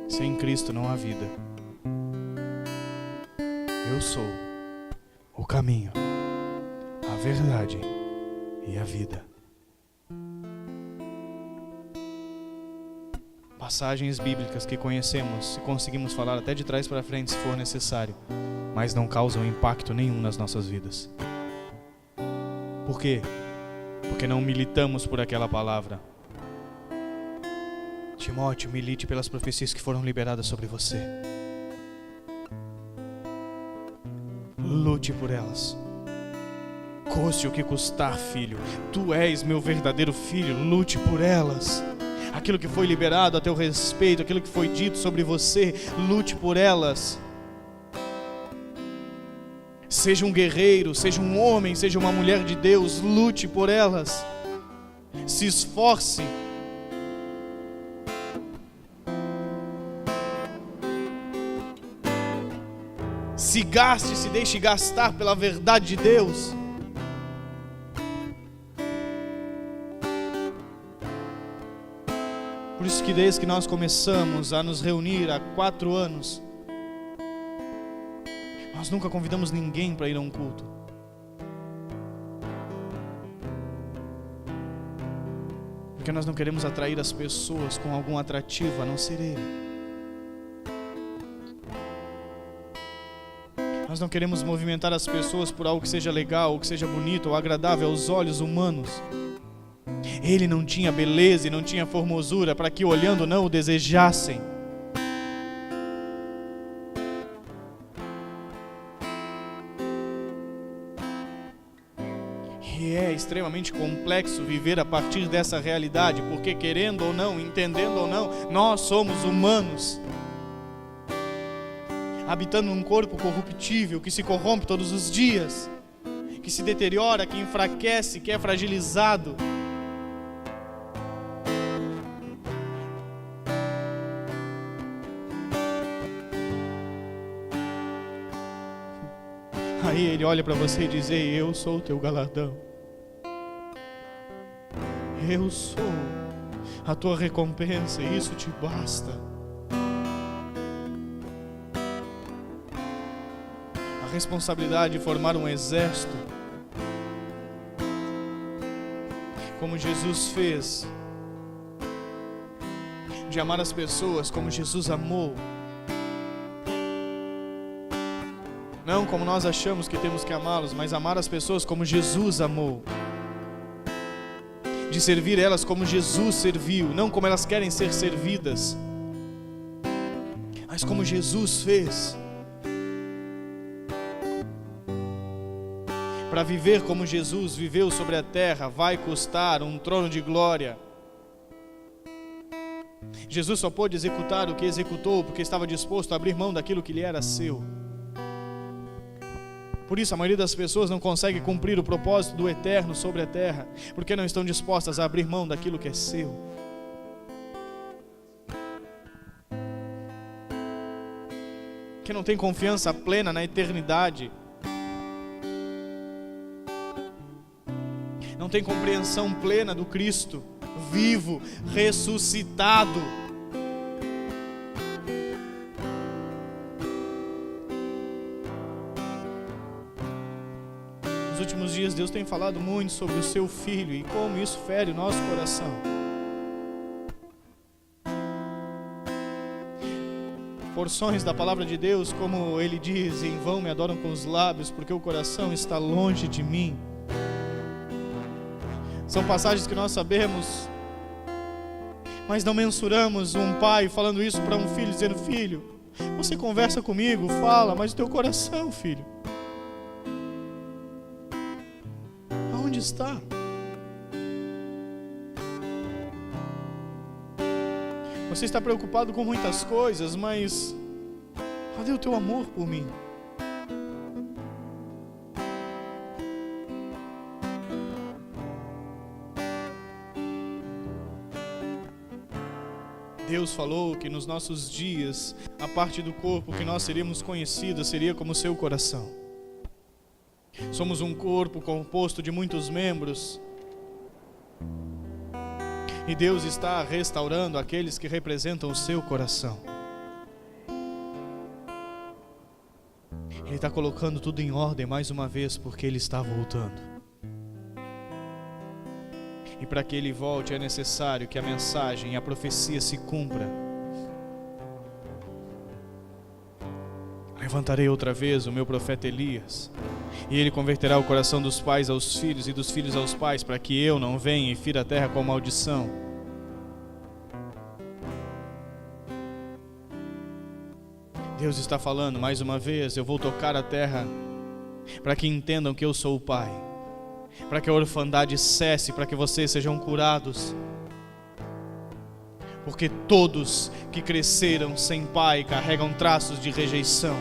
Sem Cristo não há vida. Eu sou o caminho, a verdade e a vida. Passagens bíblicas que conhecemos e conseguimos falar até de trás para frente se for necessário, mas não causam impacto nenhum nas nossas vidas. Por quê? Porque não militamos por aquela palavra. Timóteo, milite pelas profecias que foram liberadas sobre você. Lute por elas. Custe o que custar, filho. Tu és meu verdadeiro filho. Lute por elas. Aquilo que foi liberado a teu respeito, aquilo que foi dito sobre você, lute por elas. Seja um guerreiro, seja um homem, seja uma mulher de Deus, lute por elas. Se esforce. Se gaste, se deixe gastar pela verdade de Deus. Por isso que desde que nós começamos a nos reunir há 4 anos, nós nunca convidamos ninguém para ir a um culto. Porque nós não queremos atrair as pessoas com algum atrativo a não ser Ele. Nós não queremos movimentar as pessoas por algo que seja legal, ou que seja bonito, ou agradável aos olhos humanos. Ele não tinha beleza e não tinha formosura para que olhando não o desejassem. E é extremamente complexo viver a partir dessa realidade, porque querendo ou não, entendendo ou não, nós somos humanos, habitando um corpo corruptível, que se corrompe todos os dias, que se deteriora, que enfraquece, que é fragilizado. Aí Ele olha para você e diz: ei, eu sou o teu galardão. Eu sou a tua recompensa, e isso te basta. A responsabilidade de formar um exército, como Jesus fez, de amar as pessoas como Jesus amou, não como nós achamos que temos que amá-los, mas amar as pessoas como Jesus amou, de servir elas como Jesus serviu, não como elas querem ser servidas, mas como Jesus fez. Para viver como Jesus viveu sobre a terra, vai custar um trono de glória. Jesus só pôde executar o que executou porque estava disposto a abrir mão daquilo que lhe era seu. Por isso a maioria das pessoas não consegue cumprir o propósito do eterno sobre a terra, porque não estão dispostas a abrir mão daquilo que é seu. Que não tem confiança plena na eternidade, não tem compreensão plena do Cristo vivo, ressuscitado. Nos últimos dias Deus tem falado muito sobre o seu Filho e como isso fere o nosso coração. Porções da palavra de Deus, como Ele diz: em vão me adoram com os lábios, porque o coração está longe de mim. São passagens que nós sabemos, mas não mensuramos um pai falando isso para um filho, dizendo: filho, você conversa comigo, fala, mas o teu coração, filho, aonde está? Você está preocupado com muitas coisas, mas cadê o teu amor por mim? Deus falou que nos nossos dias, a parte do corpo que nós seríamos conhecidos seria como seu coração. Somos um corpo composto de muitos membros, e Deus está restaurando aqueles que representam o seu coração. Ele está colocando tudo em ordem mais uma vez, porque Ele está voltando. E para que Ele volte é necessário que a mensagem e a profecia se cumpra. Levantarei outra vez o meu profeta Elias, e ele converterá o coração dos pais aos filhos e dos filhos aos pais, para que eu não venha e fira a terra com maldição. Deus está falando mais uma vez: eu vou tocar a terra para que entendam que eu sou o Pai, para que a orfandade cesse, para que vocês sejam curados. Porque todos que cresceram sem pai carregam traços de rejeição.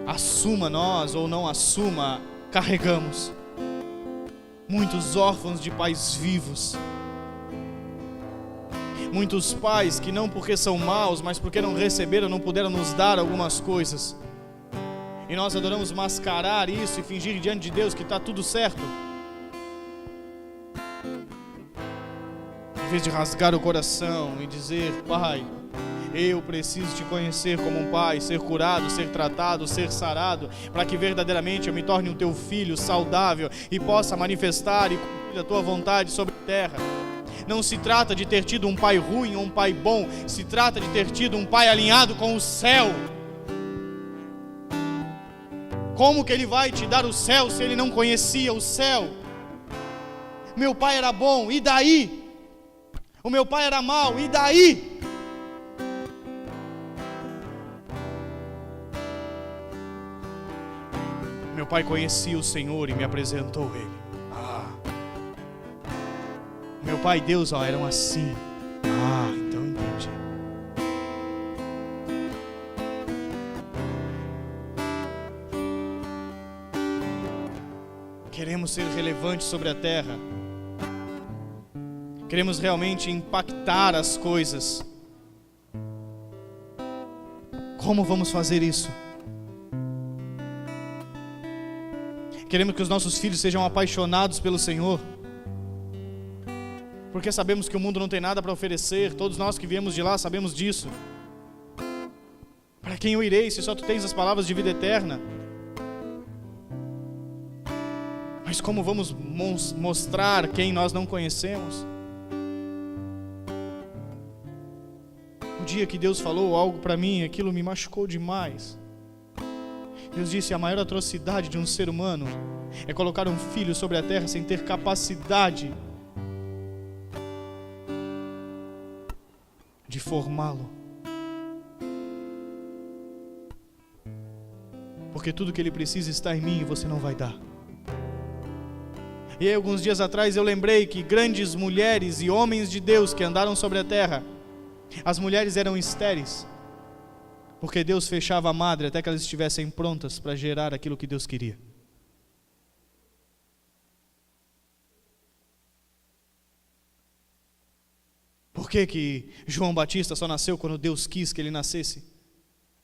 Assuma nós ou não assuma, carregamos muitos órfãos de pais vivos. Muitos pais que não porque são maus, mas porque não receberam, não puderam nos dar algumas coisas. E nós adoramos mascarar isso e fingir diante de Deus que está tudo certo. Em vez de rasgar o coração e dizer: Pai, eu preciso te conhecer como um pai, ser curado, ser tratado, ser sarado, para que verdadeiramente eu me torne um teu filho saudável e possa manifestar e cumprir a tua vontade sobre a terra. Não se trata de ter tido um pai ruim ou um pai bom, se trata de ter tido um pai alinhado com o céu. Como que ele vai te dar o céu se ele não conhecia o céu? Meu pai era bom, e daí? O meu pai era mau, e daí? Meu pai conhecia o Senhor e me apresentou Ele. Meu pai e Deus eram assim. Então entendi. Queremos ser relevantes sobre a terra. Queremos realmente impactar as coisas. Como vamos fazer isso? Queremos que os nossos filhos sejam apaixonados pelo Senhor, porque sabemos que o mundo não tem nada para oferecer. Todos nós que viemos de lá sabemos disso. Para quem eu irei, se só tu tens as palavras de vida eterna? Mas como vamos mostrar quem nós não conhecemos? O dia que Deus falou algo para mim, aquilo me machucou demais. Deus disse: a maior atrocidade de um ser humano é colocar um filho sobre a terra sem ter capacidade de formá-lo. Porque tudo que ele precisa está em mim e você não vai dar. E aí, alguns dias atrás eu lembrei que grandes mulheres e homens de Deus que andaram sobre a terra, as mulheres eram estéreis, porque Deus fechava a madre até que elas estivessem prontas para gerar aquilo que Deus queria. Por que João Batista só nasceu quando Deus quis que ele nascesse?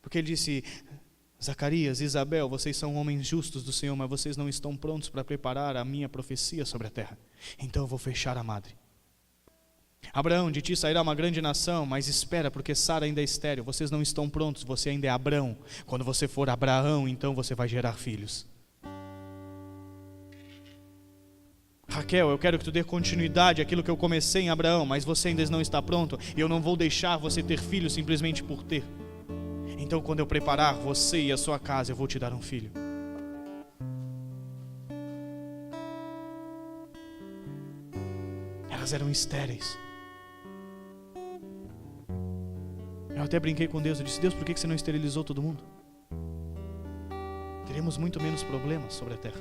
Porque ele disse: Zacarias, Isabel, vocês são homens justos do Senhor, mas vocês não estão prontos para preparar a minha profecia sobre a terra. Então eu vou fechar a madre. Abraão, de ti sairá uma grande nação, mas espera, porque Sara ainda é estéril. Vocês não estão prontos, você ainda é Abrão. Quando você for Abraão, então você vai gerar filhos. Raquel, eu quero que tu dê continuidade àquilo que eu comecei em Abraão, mas você ainda não está pronto, e eu não vou deixar você ter filho simplesmente por ter. Então quando eu preparar você e a sua casa, eu vou te dar um filho. Elas eram estéreis. Eu até brinquei com Deus, eu disse: Deus, por que você não esterilizou todo mundo? Teremos muito menos problemas sobre a terra.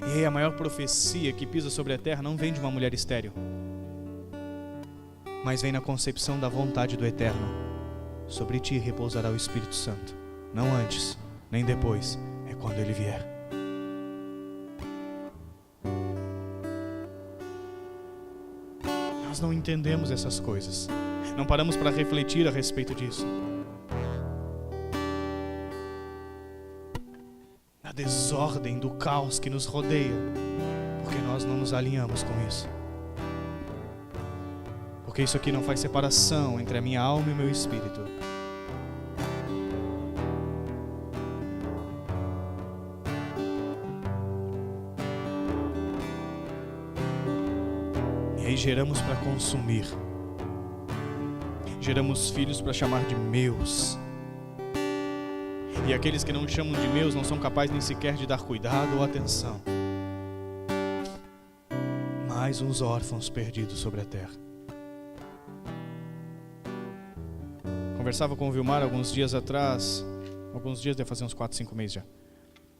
E aí a maior profecia que pisa sobre a terra não vem de uma mulher estéril, mas vem na concepção da vontade do Eterno. Sobre ti repousará o Espírito Santo, não antes, nem depois, é quando Ele vier. Nós não entendemos essas coisas. Não paramos para refletir a respeito disso. A desordem do caos que nos rodeia, porque nós não nos alinhamos com isso. Porque isso aqui não faz separação entre a minha alma e o meu espírito. E aí geramos para consumir. Geramos filhos para chamar de meus. E aqueles que não chamam de meus não são capazes nem sequer de dar cuidado ou atenção. Mais uns órfãos perdidos sobre a terra. Conversava com o Vilmar alguns dias atrás. Alguns dias, deve fazer uns 4, 5 meses já.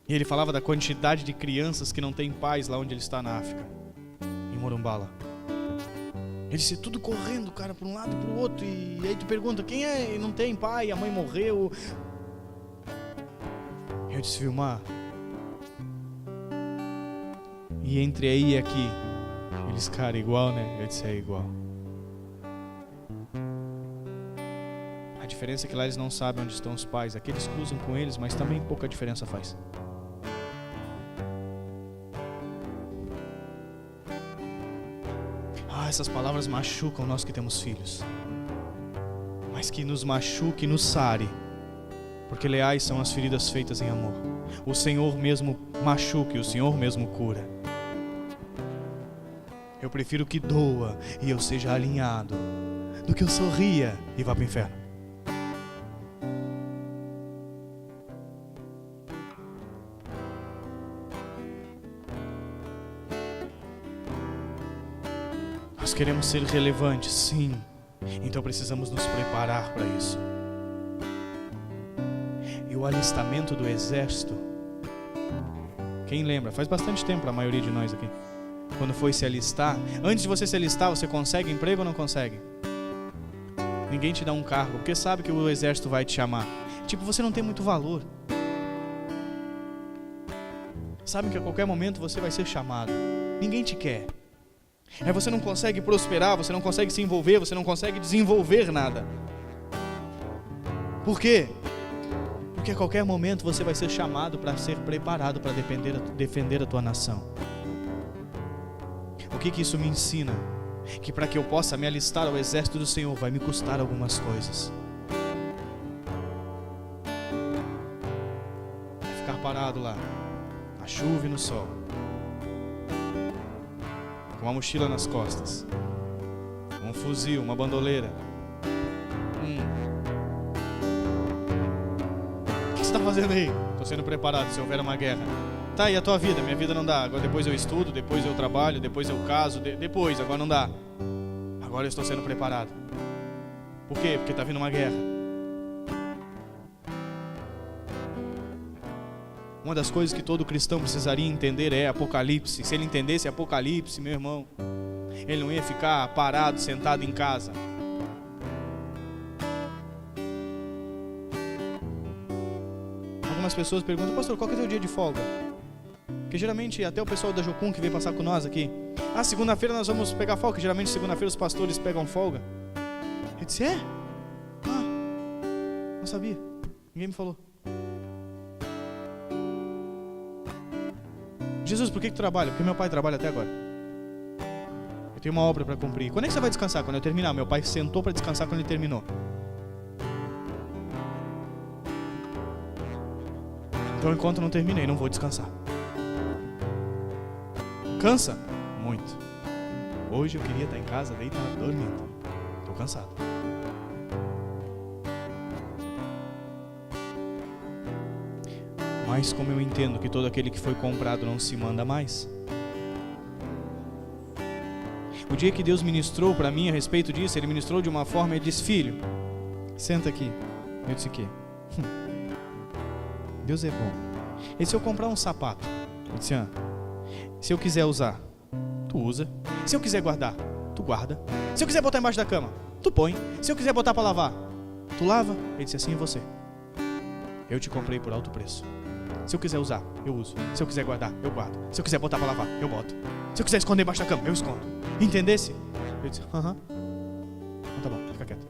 E ele falava da quantidade de crianças que não têm pais lá onde ele está na África. Em Morumbala. Ele disse, tudo correndo, cara, para um lado e para o outro. E aí tu pergunta, quem é e não tem pai? A mãe morreu. Eu disse, Vilmar, e entre aí e aqui? Eles, cara, igual, né? Eu disse, é igual. A diferença é que lá eles não sabem onde estão os pais. Aqui eles cruzam com eles, mas também pouca diferença faz. Essas palavras machucam nós que temos filhos. Mas que nos machuque e nos sare. Porque leais são as feridas feitas em amor. O Senhor mesmo machuca e o Senhor mesmo cura. Eu prefiro que doa e eu seja alinhado do que eu sorria e vá para o inferno. Nós queremos ser relevantes, sim. Então precisamos nos preparar para isso. E o alistamento do exército, quem lembra? Faz bastante tempo para a maioria de nós aqui. Quando foi se alistar, antes de você se alistar, você consegue emprego ou não consegue? Ninguém te dá um cargo, porque sabe que o exército vai te chamar. Tipo, você não tem muito valor. Sabe que a qualquer momento você vai ser chamado. Ninguém te quer. Aí você não consegue prosperar, você não consegue se envolver, você não consegue desenvolver nada. Por quê? Porque a qualquer momento você vai ser chamado para ser preparado para defender a tua nação. O que isso me ensina? Que para que eu possa me alistar ao exército do Senhor vai me custar algumas coisas. Vai ficar parado lá, na chuva e no sol, com uma mochila nas costas, um fuzil, uma bandoleira. O que você está fazendo aí? Estou sendo preparado se houver uma guerra. Tá, e a tua vida? Minha vida não dá. Agora depois eu estudo, depois eu trabalho, depois eu caso, depois, agora não dá. Agora eu estou sendo preparado. Por quê? Porque está vindo uma guerra. Uma das coisas que todo cristão precisaria entender é Apocalipse. Se ele entendesse Apocalipse, meu irmão, ele não ia ficar parado, sentado em casa. Algumas pessoas perguntam, pastor, qual que é o teu dia de folga? Porque geralmente, até o pessoal da Jocum que vem passar com nós aqui, segunda-feira nós vamos pegar folga, geralmente segunda-feira os pastores pegam folga. Eu disse, é? Não sabia, ninguém me falou. Jesus, por que tu trabalha? Porque meu pai trabalha até agora. Eu tenho uma obra para cumprir. Quando é que você vai descansar? Quando eu terminar. Meu pai sentou para descansar quando ele terminou. Então enquanto não terminei, não vou descansar. Cansa? Muito. Hoje eu queria estar em casa deitado, dormindo. Estou cansado. Mas como eu entendo que todo aquele que foi comprado não se manda mais. O dia que Deus ministrou para mim a respeito disso, Ele ministrou de uma forma, Ele disse, filho, senta aqui. Eu disse, o quê? Deus é bom. E se eu comprar um sapato? Eu disse, se eu quiser usar, tu usa. Se eu quiser guardar, tu guarda. Se eu quiser botar embaixo da cama, tu põe. Se eu quiser botar para lavar, tu lava. Ele disse, assim é você. Eu te comprei por alto preço. Se eu quiser usar, eu uso. Se eu quiser guardar, eu guardo. Se eu quiser botar para lavar, eu boto. Se eu quiser esconder embaixo da cama, eu escondo. Entendesse? Eu disse, aham. Então tá bom, fica quieto.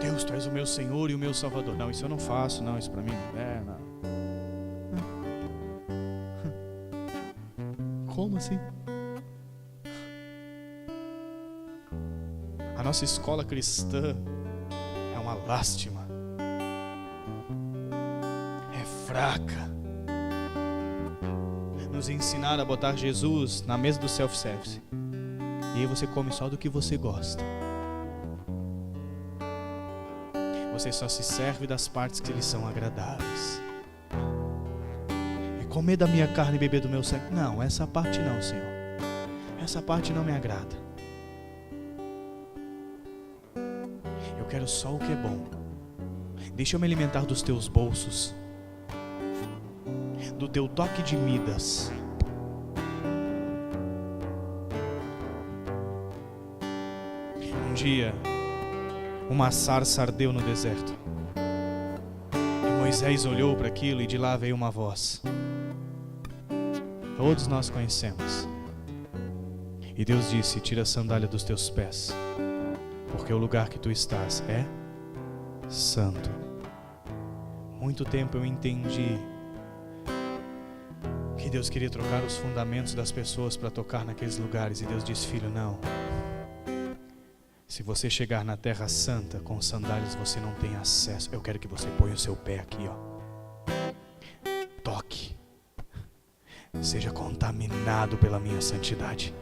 Deus, tu és o meu Senhor e o meu Salvador. Não, isso eu não faço, não, isso pra mim não é, não. Como assim? A nossa escola cristã é uma lástima. É fraca. Nos ensinaram a botar Jesus na mesa do self-service. E aí você come só do que você gosta. Você só se serve das partes que lhe são agradáveis. É comer da minha carne e beber do meu sangue. Não, essa parte não, Senhor. Essa parte não me agrada. Eu quero só o que é bom. Deixa eu me alimentar dos teus bolsos, do teu toque de Midas. Um dia, uma sarça ardeu no deserto. E Moisés olhou para aquilo e de lá veio uma voz. Todos nós conhecemos. E Deus disse: tira a sandália dos teus pés, porque o lugar que tu estás é santo. Muito tempo eu entendi que Deus queria trocar os fundamentos das pessoas para tocar naqueles lugares. E Deus disse: filho, não. Se você chegar na terra santa com sandálias, você não tem acesso. Eu quero que você ponha o seu pé aqui, ó. Toque. Seja contaminado pela minha santidade.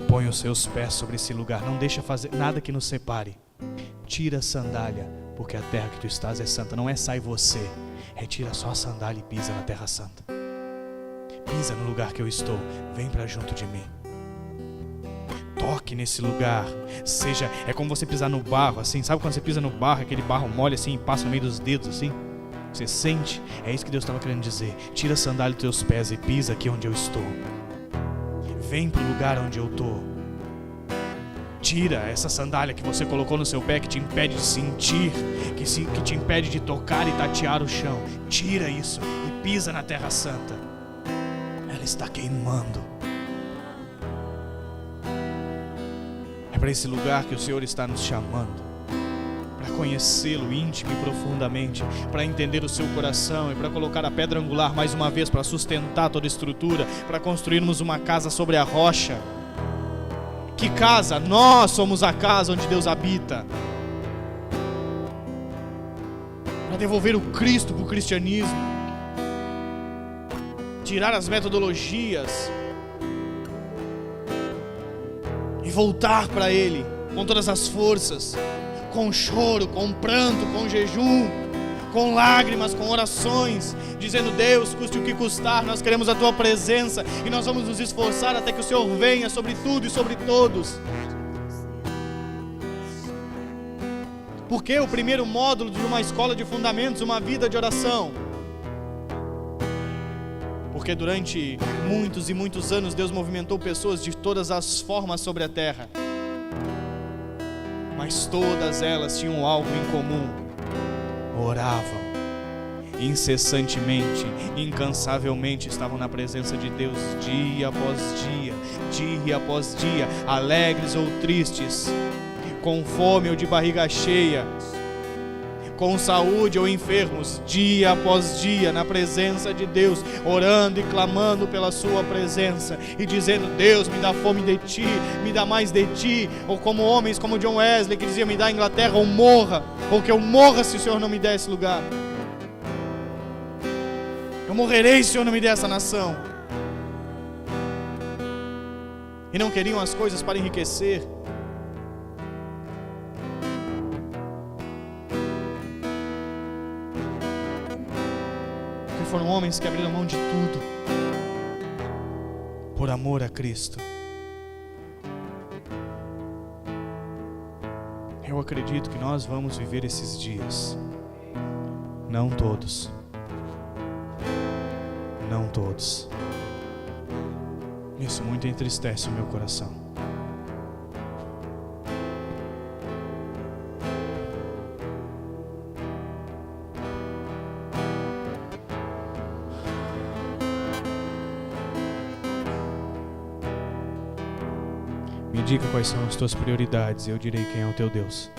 Põe os seus pés sobre esse lugar. Não deixa fazer nada que nos separe. Tira a sandália, porque a terra que tu estás é santa. Não é sai você. Retira só a sandália e pisa na terra santa. Pisa no lugar que eu estou. Vem para junto de mim. Toque nesse lugar. Seja, é como você pisar no barro, assim. Sabe quando você pisa no barro, aquele barro molha assim e passa no meio dos dedos, assim? Você sente? É isso que Deus estava querendo dizer. Tira a sandália dos teus pés e pisa aqui onde eu estou. Vem para o lugar onde eu estou. Tira essa sandália que você colocou no seu pé, que te impede de sentir, que te impede de tocar e tatear o chão. Tira isso e pisa na terra santa. Ela está queimando. É para esse lugar que o Senhor está nos chamando, para conhecê-lo íntimo e profundamente, para entender o seu coração e para colocar a pedra angular mais uma vez, para sustentar toda a estrutura, para construirmos uma casa sobre a rocha. Que casa? Nós somos a casa onde Deus habita. Para devolver o Cristo para o cristianismo, tirar as metodologias e voltar para Ele com todas as forças, com choro, com pranto, com jejum, com lágrimas, com orações, dizendo: Deus, custe o que custar, nós queremos a Tua presença e nós vamos nos esforçar até que o Senhor venha sobre tudo e sobre todos. Porque o primeiro módulo de uma escola de fundamentos, uma vida de oração. Porque durante muitos e muitos anos Deus movimentou pessoas de todas as formas sobre a terra. Mas todas elas tinham algo em comum. Oravam incessantemente, incansavelmente, estavam na presença de Deus dia após dia, alegres ou tristes, com fome ou de barriga cheia, com saúde ou enfermos, dia após dia, na presença de Deus, orando e clamando pela sua presença e dizendo: Deus, me dá fome de Ti, me dá mais de Ti. Ou como homens como John Wesley, que dizia: me dá a Inglaterra ou morra, ou que eu morra se o Senhor não me der esse lugar. Eu morrerei se o Senhor não me der essa nação. E não queriam as coisas para enriquecer. Foram homens que abriram mão de tudo por amor a Cristo. Eu acredito que nós vamos viver esses dias. Não todos. Não todos. Isso muito entristece o meu coração. Me diga quais são as tuas prioridades e eu direi quem é o teu Deus.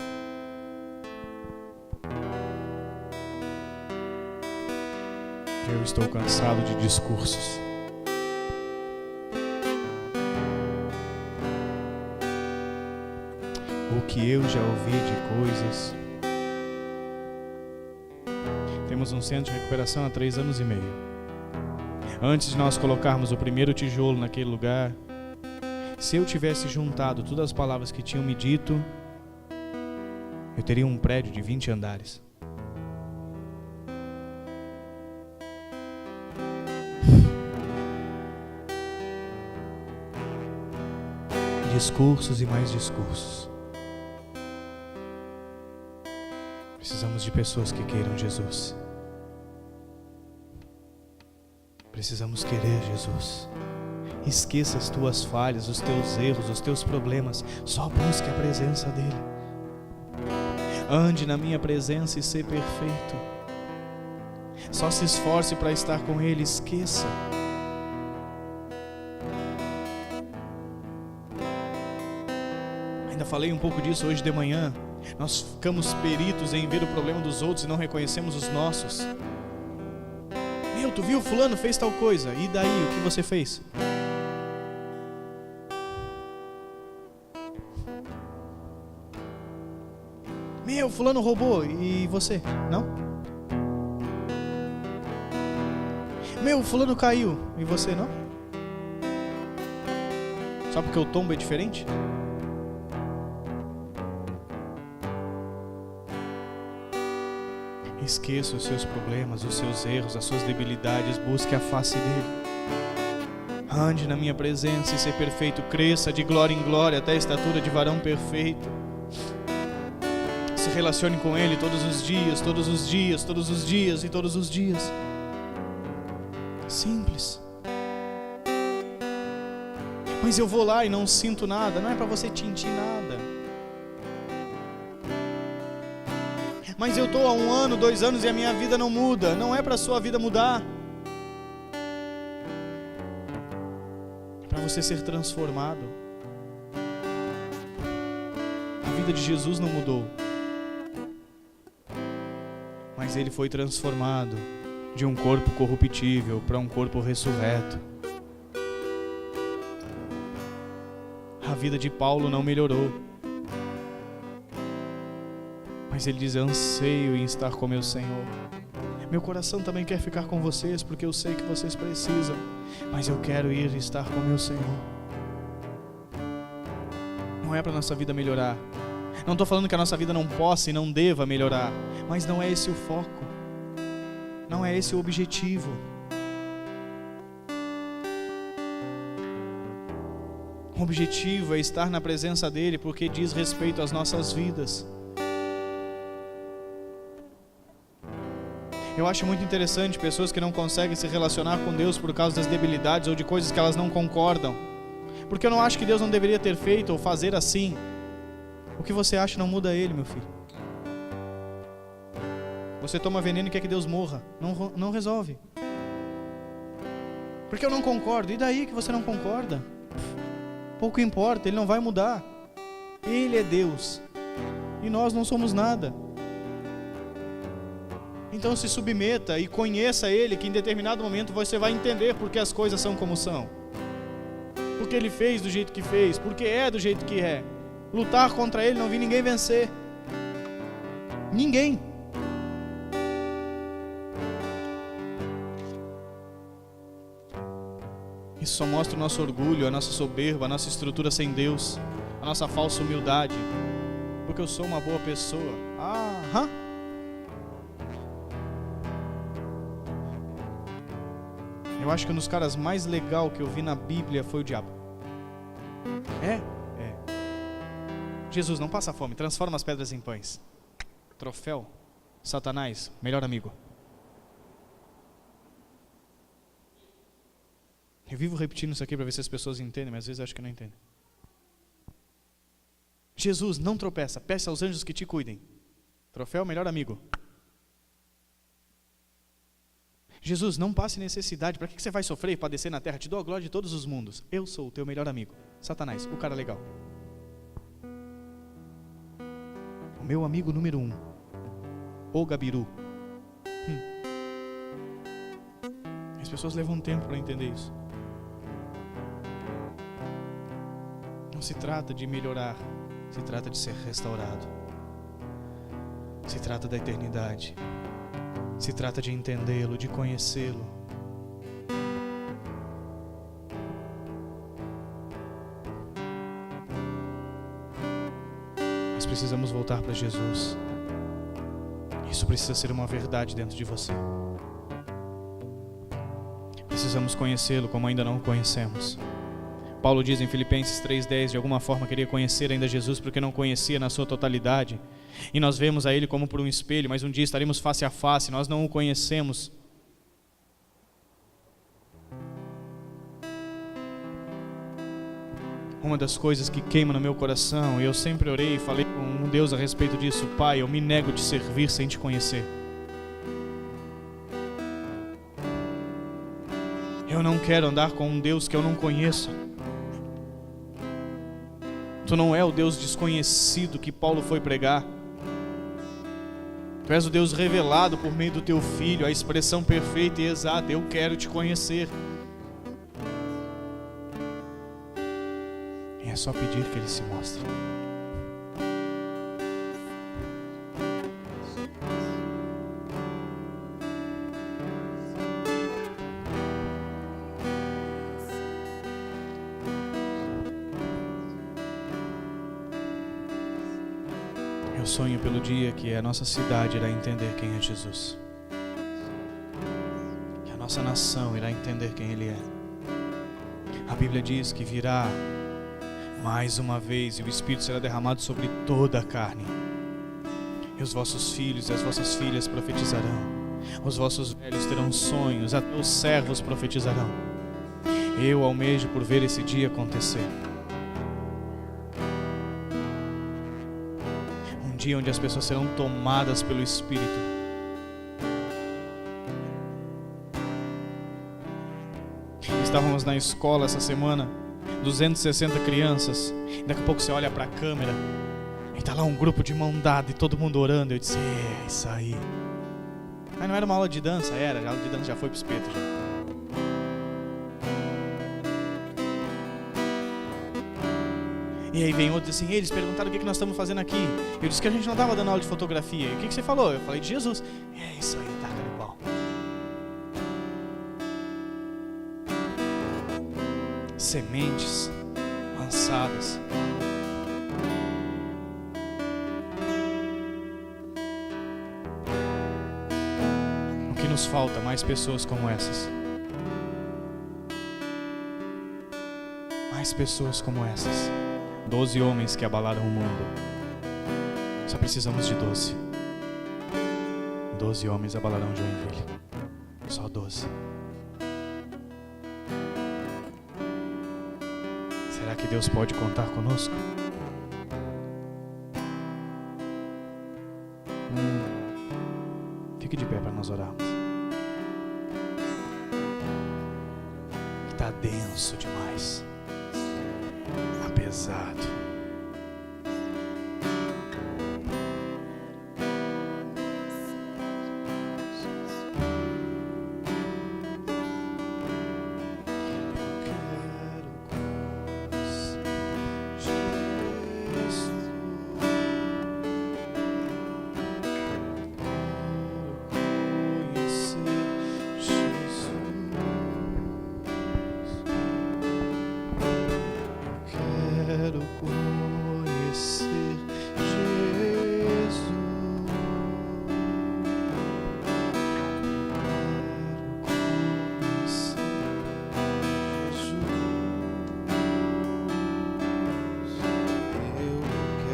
Eu estou cansado de discursos. O que eu já ouvi de coisas. Temos um centro de recuperação há 3 anos e meio. Antes de nós colocarmos o primeiro tijolo naquele lugar, se eu tivesse juntado todas as palavras que tinham me dito, eu teria um prédio de 20 andares. Discursos e mais discursos. Precisamos de pessoas que queiram Jesus. Precisamos querer Jesus. Esqueça as tuas falhas, os teus erros, os teus problemas. Só busque a presença dEle. Ande na minha presença e ser perfeito. Só se esforce para estar com Ele. Esqueça. Ainda falei um pouco disso hoje de manhã. Nós ficamos peritos em ver o problema dos outros e não reconhecemos os nossos. Meu, tu viu, fulano fez tal coisa. E daí, o que você fez? Meu, fulano roubou. E você? Não? Meu, fulano caiu. E você não? Só porque o tombo é diferente? Esqueça os seus problemas, os seus erros, as suas debilidades. Busque a face dEle. Ande na minha presença e ser perfeito. Cresça de glória em glória até a estatura de varão perfeito. Se relacione com Ele todos os dias, todos os dias, todos os dias e todos os dias. Simples. Mas eu vou lá e não sinto nada. Não é para você sentir nada. Mas eu estou há 1 ano, 2 anos e a minha vida não muda. Não é para a sua vida mudar. É para você ser transformado. A vida de Jesus não mudou. Mas Ele foi transformado de um corpo corruptível para um corpo ressurreto. A vida de Paulo não melhorou. Mas ele diz: anseio em estar com meu Senhor. Meu coração também quer ficar com vocês, porque eu sei que vocês precisam. Mas eu quero ir e estar com meu Senhor. Não é para a nossa vida melhorar. Não estou falando que a nossa vida não possa e não deva melhorar. Mas não é esse o foco. Não é esse o objetivo. O objetivo é estar na presença dEle, porque diz respeito às nossas vidas. Eu acho muito interessante pessoas que não conseguem se relacionar com Deus por causa das debilidades ou de coisas que elas não concordam. Porque eu não acho que Deus não deveria ter feito ou fazer assim. O que você acha não muda Ele, meu filho. Você toma veneno e quer que Deus morra. Não resolve. Porque eu não concordo. E daí que você não concorda? Pouco importa, Ele não vai mudar. Ele é Deus. E nós não somos nada. Então se submeta e conheça Ele, que em determinado momento você vai entender porque as coisas são como são. Porque Ele fez do jeito que fez, porque é do jeito que é. Lutar contra Ele, não vi ninguém vencer. Ninguém. Isso só mostra o nosso orgulho, a nossa soberba, a nossa estrutura sem Deus, a nossa falsa humildade. Porque eu sou uma boa pessoa. Aham. Eu acho que um dos caras mais legais que eu vi na Bíblia foi o diabo. É. Jesus, não passa fome, transforma as pedras em pães. Troféu, Satanás, melhor amigo. Eu vivo repetindo isso aqui para ver se as pessoas entendem, mas às vezes eu acho que não entendem. Jesus, não tropeça, peça aos anjos que te cuidem. Troféu, melhor amigo. Jesus, não passe necessidade. Para que você vai sofrer e padecer na terra? Te dou a glória de todos os mundos. Eu sou o teu melhor amigo. Satanás, o cara legal. O meu amigo número 1, o Gabiru. As pessoas levam tempo para entender isso. Não se trata de melhorar, se trata de ser restaurado. Se trata da eternidade. Se trata de entendê-lo, de conhecê-lo. Nós precisamos voltar para Jesus. Isso precisa ser uma verdade dentro de você. Precisamos conhecê-lo como ainda não o conhecemos. Paulo diz em Filipenses 3:10, de alguma forma queria conhecer ainda Jesus porque não conhecia na sua totalidade. E nós vemos a Ele como por um espelho, mas um dia estaremos face a face, nós não o conhecemos. Uma das coisas que queima no meu coração, e eu sempre orei e falei com Deus a respeito disso: Pai, eu me nego de servir sem te conhecer. Eu não quero andar com um Deus que eu não conheço. Tu não é o Deus desconhecido que Paulo foi pregar. Tu és o Deus revelado por meio do teu Filho, a expressão perfeita e exata. Eu quero te conhecer. E é só pedir que Ele se mostre. Eu sonho pelo dia que a nossa cidade irá entender quem é Jesus. Que a nossa nação irá entender quem Ele é. A Bíblia diz que virá mais uma vez e o Espírito será derramado sobre toda a carne. E os vossos filhos e as vossas filhas profetizarão. Os vossos velhos terão sonhos, até os servos profetizarão. Eu almejo por ver esse dia acontecer. Dia onde as pessoas serão tomadas pelo Espírito. Estávamos na escola essa semana, 260 crianças. Daqui a pouco você olha para a câmera e está lá um grupo de mão dada e todo mundo orando. Eu disse: é isso aí. Mas não era uma aula de dança, era. A aula de dança já foi pro espeto já. E aí vem outro assim: eles perguntaram o que nós estamos fazendo aqui. Eu disse que a gente não estava dando aula de fotografia. E o que você falou? Eu falei de Jesus. É isso aí, taca no pau. Sementes lançadas. O que nos falta? Mais pessoas como essas. Mais pessoas como essas. 12 homens que abalaram o mundo. Só precisamos de 12. 12 homens abalaram Joinville. Só 12. Será que Deus pode contar conosco? Fique de pé para nós orarmos. Está denso demais. Pesado.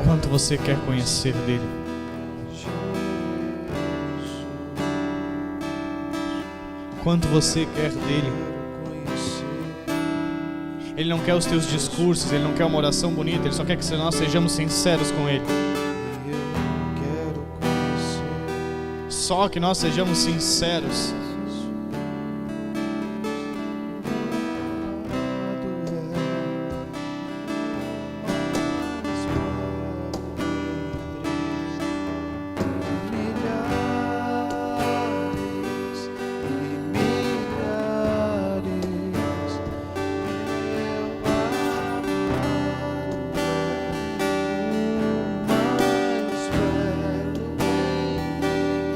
Quanto você quer conhecer dele? Quanto você quer dele? Ele não quer os teus discursos, ele não quer uma oração bonita, ele só quer que nós sejamos sinceros com ele. Só que nós sejamos sinceros.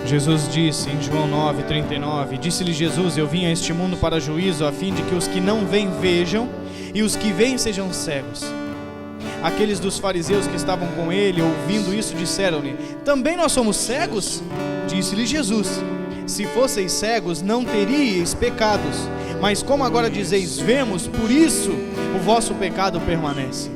Jesus disse em João 9:39, disse-lhe Jesus: eu vim a este mundo para juízo, a fim de que os que não veem vejam, e os que veem sejam cegos. Aqueles dos fariseus que estavam com ele, ouvindo isso, disseram-lhe: também nós somos cegos? Disse-lhe Jesus: se fosseis cegos, não teríeis pecados, mas como agora dizeis, vemos, por isso o vosso pecado permanece.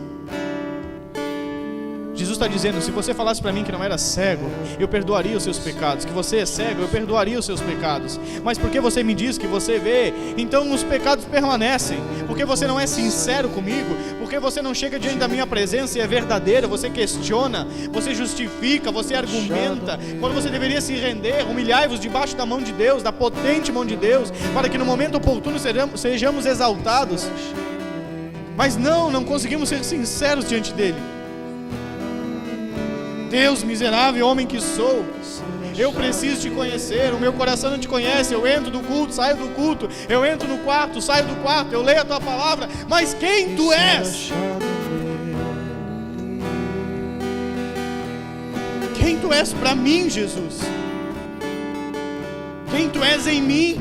Jesus está dizendo: se você falasse para mim que não era cego, eu perdoaria os seus pecados. Que você é cego, eu perdoaria os seus pecados. Mas porque você me diz que você vê, então os pecados permanecem. Porque você não é sincero comigo, porque você não chega diante da minha presença e é verdadeiro, você questiona, você justifica, você argumenta, quando você deveria se render. Humilhai-vos debaixo da mão de Deus, da potente mão de Deus, para que no momento oportuno sejamos exaltados. Mas não conseguimos ser sinceros diante dele. Deus, miserável homem que sou, eu preciso te conhecer, o meu coração não te conhece. Eu entro do culto, saio do culto, eu entro no quarto, saio do quarto, eu leio a tua palavra, mas quem tu és? Quem tu és para mim, Jesus? Quem tu és em mim?